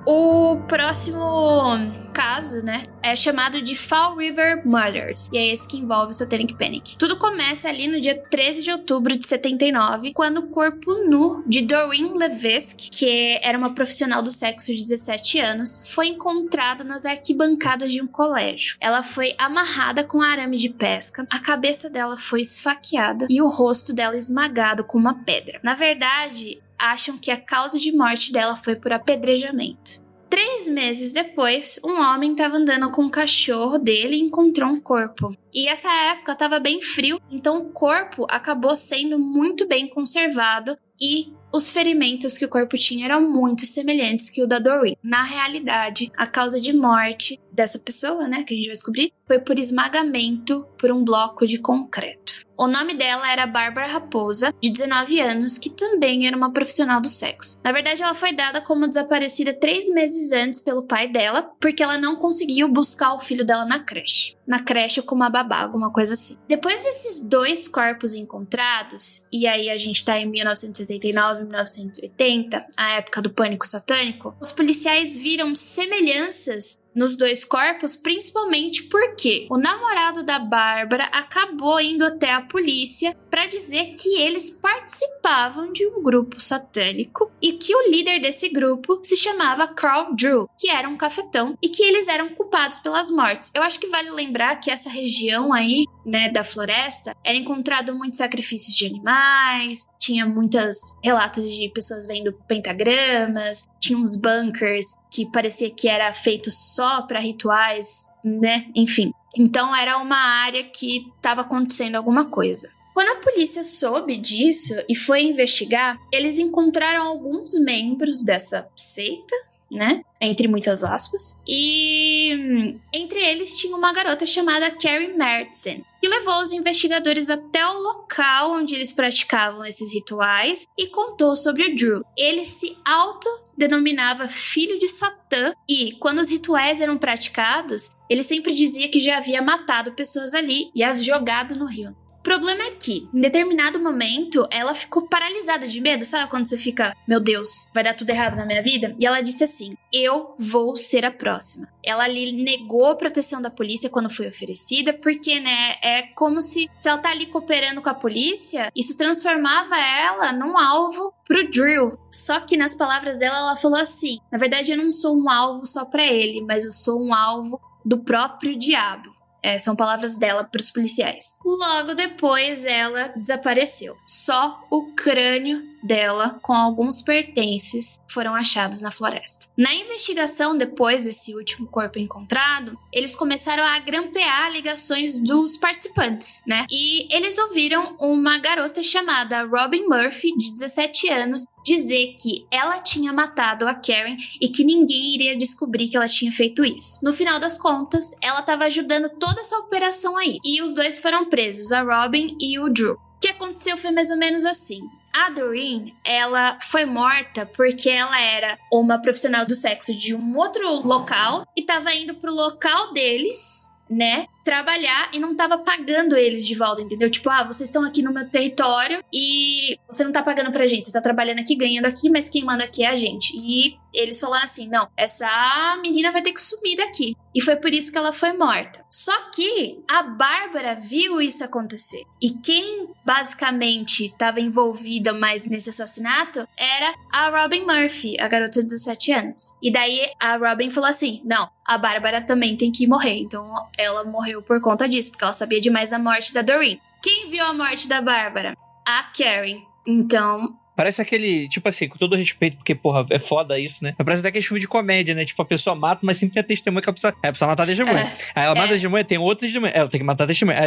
O próximo caso, né, é chamado de Fall River Murders, e é esse que envolve o Satanic Panic. Tudo começa ali no dia 13 de outubro de 79, quando o corpo nu de Doreen Levesque, que era uma profissional do sexo de 17 anos, foi encontrado nas arquibancadas de um colégio. Ela foi amarrada com arame de pesca, a cabeça dela foi esfaqueada e o rosto dela esmagado com uma pedra. Na verdade, acham que a causa de morte dela foi por apedrejamento. 3 meses depois, um homem estava andando com um cachorro dele e encontrou um corpo. E essa época estava bem frio, então o corpo acabou sendo muito bem conservado e os ferimentos que o corpo tinha eram muito semelhantes que o da Doreen. Na realidade, a causa de morte dessa pessoa, né, que a gente vai descobrir, foi por esmagamento por um bloco de concreto. O nome dela era Bárbara Raposa, de 19 anos, que também era uma profissional do sexo. Na verdade, ela foi dada como desaparecida 3 meses antes pelo pai dela, porque ela não conseguiu buscar o filho dela na creche. Na creche com uma babá, alguma coisa assim. Depois desses 2 corpos encontrados, e aí a gente tá em 1979 e 1980, a época do pânico satânico, os policiais viram semelhanças nos 2 corpos, principalmente porque o namorado da Bárbara acabou indo até a polícia para dizer que eles participavam de um grupo satânico e que o líder desse grupo se chamava Carl Drew, que era um cafetão, e que eles eram culpados pelas mortes. Eu acho que vale lembrar que essa região aí, né, da floresta, era encontrado muitos sacrifícios de animais, tinha muitos relatos de pessoas vendo pentagramas, tinha uns bunkers que parecia que era feito só para rituais, né? Enfim. Então era uma área que estava acontecendo alguma coisa. Quando a polícia soube disso e foi investigar, eles encontraram alguns membros dessa seita, né? Entre muitas aspas. E entre eles tinha uma garota chamada Carrie Mertzen, que levou os investigadores até o local onde eles praticavam esses rituais e contou sobre o Drew. Ele se autodenominava filho de Satã e, quando os rituais eram praticados, ele sempre dizia que já havia matado pessoas ali e as jogado no rio. O problema é que, em determinado momento, ela ficou paralisada de medo. Sabe quando você fica, meu Deus, vai dar tudo errado na minha vida? E ela disse assim, eu vou ser a próxima. Ela ali negou a proteção da polícia quando foi oferecida, porque, né, é como se ela tá ali cooperando com a polícia, isso transformava ela num alvo pro Drew. Só que nas palavras dela, ela falou assim, na verdade eu não sou um alvo só pra ele, mas eu sou um alvo do próprio diabo. São palavras dela para os policiais. Logo depois, ela desapareceu. Só o crânio dela, com alguns pertences, foram achados na floresta. Na investigação, depois desse último corpo encontrado, eles começaram a grampear ligações dos participantes, né? E eles ouviram uma garota chamada Robin Murphy, de 17 anos, dizer que ela tinha matado a Karen e que ninguém iria descobrir que ela tinha feito isso. No final das contas, ela estava ajudando toda essa operação aí. E os 2 foram presos, a Robin e o Drew. O que aconteceu foi mais ou menos assim. A Doreen, ela foi morta porque ela era uma profissional do sexo de um outro local e estava indo pro local deles, né, trabalhar e não tava pagando eles de volta, entendeu? Tipo, vocês estão aqui no meu território e você não tá pagando pra gente, você tá trabalhando aqui, ganhando aqui, mas quem manda aqui é a gente. E eles falaram assim, não, essa menina vai ter que sumir daqui. E foi por isso que ela foi morta. Só que a Bárbara viu isso acontecer. E quem basicamente estava envolvida mais nesse assassinato era a Robin Murphy, a garota de 17 anos. E daí a Robin falou assim, não, a Bárbara também tem que morrer. Então ela morreu por conta disso, porque ela sabia demais da morte da Doreen. Quem viu a morte da Bárbara? A Karen. Então... Parece aquele, tipo assim, com todo respeito, porque, porra, é foda isso, né? Mas parece até aquele filme de comédia, né? Tipo, a pessoa mata, mas sempre tem a testemunha que ela precisa matar a testemunha. Aí ela mata a testemunha, tem outra testemunha. Ela tem que matar a testemunha.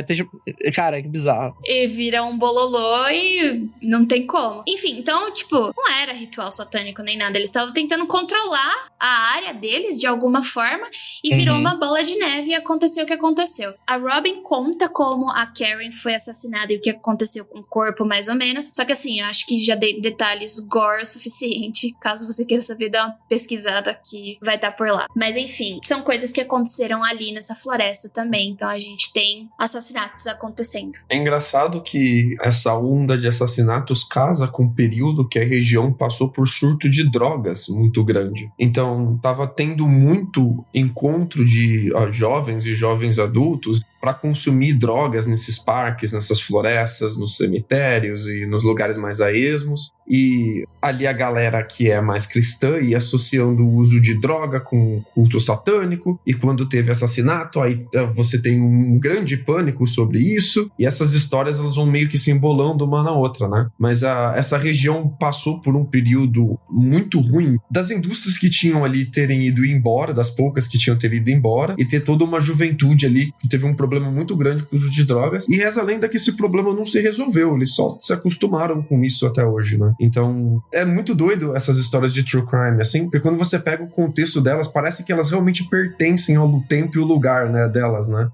Cara, que bizarro. E vira um bololô e não tem como. Enfim, então, tipo, não era ritual satânico nem nada. Eles estavam tentando controlar a área deles de alguma forma e virou uma bola de neve e aconteceu o que aconteceu. A Robin conta como a Karen foi assassinada e o que aconteceu com o corpo, mais ou menos. Só que assim, eu acho que já dei detalhes gore o suficiente. Caso você queira saber, dá uma pesquisada que vai estar por lá. Mas enfim, são coisas que aconteceram ali nessa floresta também. Então a gente tem assassinatos acontecendo. É engraçado que essa onda de assassinatos casa com o período que a região passou por surto de drogas muito grande. Então tava tendo muito encontro de jovens e jovens adultos para consumir drogas nesses parques, nessas florestas, nos cemitérios e nos lugares mais a esmos. E ali a galera que é mais cristã ia associando o uso de droga com culto satânico. E quando teve assassinato, aí você tem um grande pânico sobre isso. E essas histórias elas vão meio que se embolando uma na outra, né? Mas essa região passou por um período muito ruim das indústrias que tinham ali terem ido embora, das poucas que tinham ido embora, e ter toda uma juventude ali que teve um problema muito grande com o uso de drogas. E reza a lenda que esse problema não se resolveu, eles só se acostumaram com isso até hoje, né? Então, é muito doido essas histórias de true crime, assim, porque quando você pega o contexto delas, parece que elas realmente pertencem ao tempo e o lugar, né, delas, né?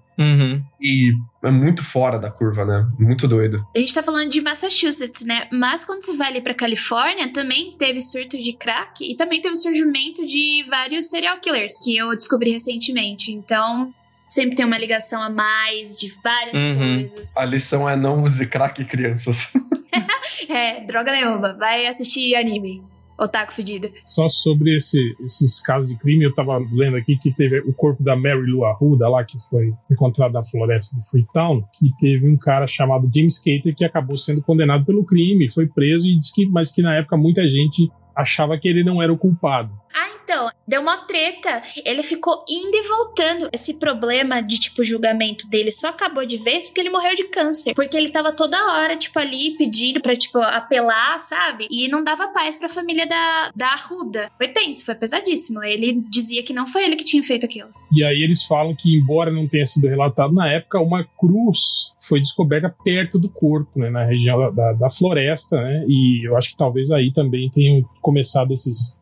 E é muito fora da curva, né? Muito doido. A gente tá falando de Massachusetts, né? Mas quando você vai ali pra Califórnia, também teve surto de crack e também teve o surgimento de vários serial killers, que eu descobri recentemente. Então, sempre tem uma ligação a mais de várias coisas. A lição é não use crack, crianças. Droga nenhuma. Vai assistir anime. Otaku fedida. Só sobre esses casos de crime, eu tava lendo aqui que teve o corpo da Mary Lou Arruda lá, que foi encontrado na floresta de Freetown, que teve um cara chamado James Cater que acabou sendo condenado pelo crime, foi preso e disse mas que na época muita gente achava que ele não era o culpado. Então, deu uma treta. Ele ficou indo e voltando. Esse problema de, julgamento dele só acabou de vez porque ele morreu de câncer. Porque ele tava toda hora, ali, pedindo pra, apelar, sabe? E não dava paz pra família da Arruda. Foi tenso, foi pesadíssimo. Ele dizia que não foi ele que tinha feito aquilo. E aí eles falam que, embora não tenha sido relatado na época, uma cruz foi descoberta perto do corpo, né? Na região da floresta, né? E eu acho que talvez aí também tenham começado esses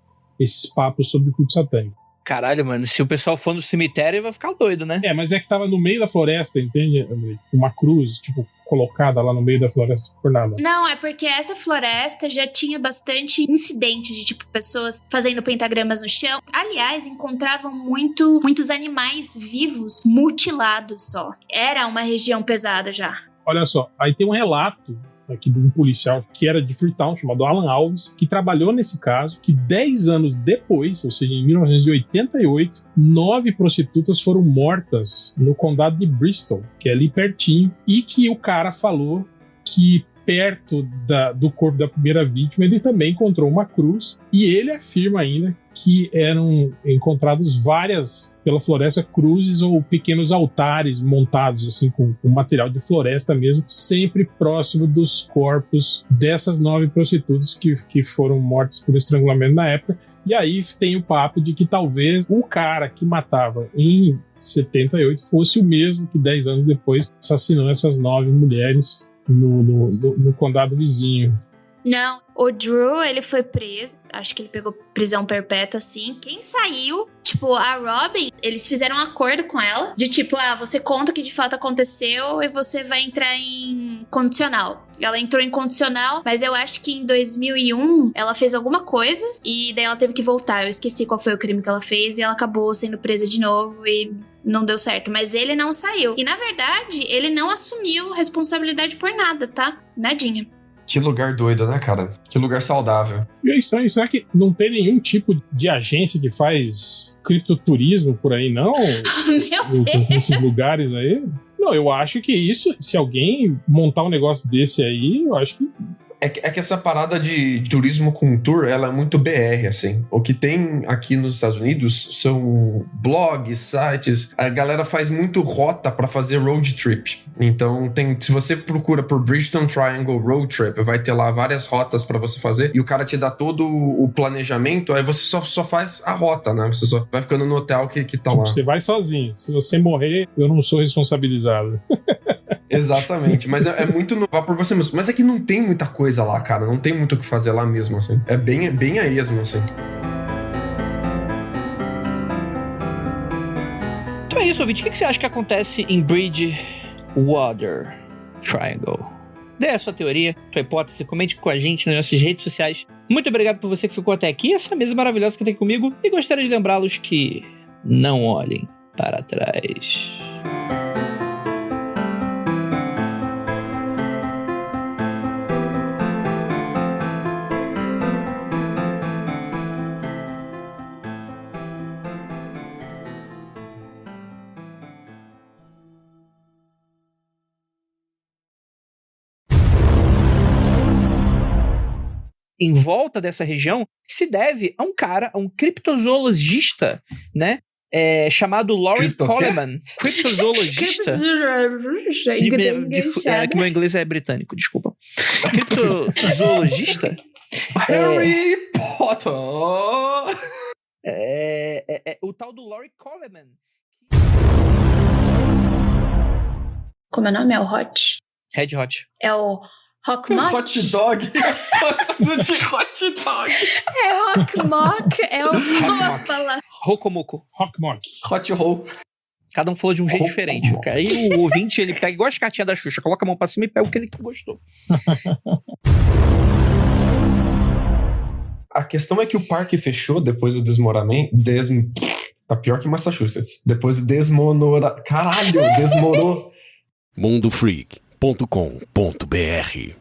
papos sobre o culto satânico. Caralho, mano, se o pessoal for no cemitério, vai ficar doido, né? Mas é que tava no meio da floresta, entende, Andrei? Uma cruz, colocada lá no meio da floresta por nada. Não, é porque essa floresta já tinha bastante incidente de, pessoas fazendo pentagramas no chão. Aliás, encontravam muitos animais vivos mutilados só. Era uma região pesada já. Olha só, aí tem um relato aqui de um policial que era de Freetown, chamado Alan Alves, que trabalhou nesse caso, que 10 anos depois, ou seja, em 1988, 9 prostitutas foram mortas no condado de Bristol, que é ali pertinho, e que o cara falou que perto do corpo da primeira vítima ele também encontrou uma cruz, e ele afirma ainda que eram encontrados várias, pela floresta, cruzes ou pequenos altares montados assim com material de floresta mesmo, sempre próximo dos corpos dessas 9 prostitutas que foram mortas por estrangulamento na época. E aí tem o papo de que talvez o cara que matava em 78 fosse o mesmo que 10 anos depois assassinou essas 9 mulheres no condado vizinho. Não, o Drew, ele foi preso, acho que ele pegou prisão perpétua, assim. Quem saiu, a Robin, eles fizeram um acordo com ela, de você conta o que de fato aconteceu e você vai entrar em condicional. Ela entrou em condicional, mas eu acho que em 2001 ela fez alguma coisa e daí ela teve que voltar. Eu esqueci qual foi o crime que ela fez e ela acabou sendo presa de novo e não deu certo. Mas ele não saiu. E na verdade, ele não assumiu responsabilidade por nada, tá? Nadinha. Que lugar doido, né, cara? Que lugar saudável. E é estranho, será que não tem nenhum tipo de agência que faz criptoturismo por aí, não? Meu Deus! Nesses lugares aí? Não, eu acho que isso, se alguém montar um negócio desse aí, eu acho que... É que essa parada de turismo com tour, ela é muito BR, assim. O que tem aqui nos Estados Unidos são blogs, sites. A galera faz muito rota pra fazer road trip. Então, se você procura por Bridgeton Triangle Road Trip, vai ter lá várias rotas pra você fazer. E o cara te dá todo o planejamento, aí você só faz a rota, né? Você só vai ficando no hotel que tá lá. Você vai sozinho. Se você morrer, eu não sou responsabilizado. Exatamente, mas é muito vá por você mesmo. Mas é que não tem muita coisa lá, cara. Não tem muito o que fazer lá mesmo, assim. É bem a esmo, assim. Então é isso, ouvinte. O que você acha que acontece em Bridgewater Triangle? Dê a sua teoria, sua hipótese, comente com a gente nas nossas redes sociais. Muito obrigado por você que ficou até aqui, essa mesa maravilhosa que tem comigo. E gostaria de lembrá-los que não olhem para trás. Em volta dessa região se deve a um cara, a um criptozoologista, né? Chamado Laurie Coleman. Criptozoologista. Que meu inglês é britânico, desculpa. Criptozoologista. Harry Potter! O tal do Laurie Coleman. Como é o nome? É o Hot? Red Hot. É o Rockmok? Hot dog. De hot dog. É Rockmok, é uma palavra. Rocomoco. Rockmok. Hot roll. Cada um falou de um jeito Rocomoco. diferente. Aí o ouvinte, ele pega igual as cartinhas da Xuxa, coloca a mão pra cima e pega o que ele gostou. A questão é que o parque fechou depois do desmoramento. Tá pior que Massachusetts. Depois do Caralho, desmorou. mundofreak.com.br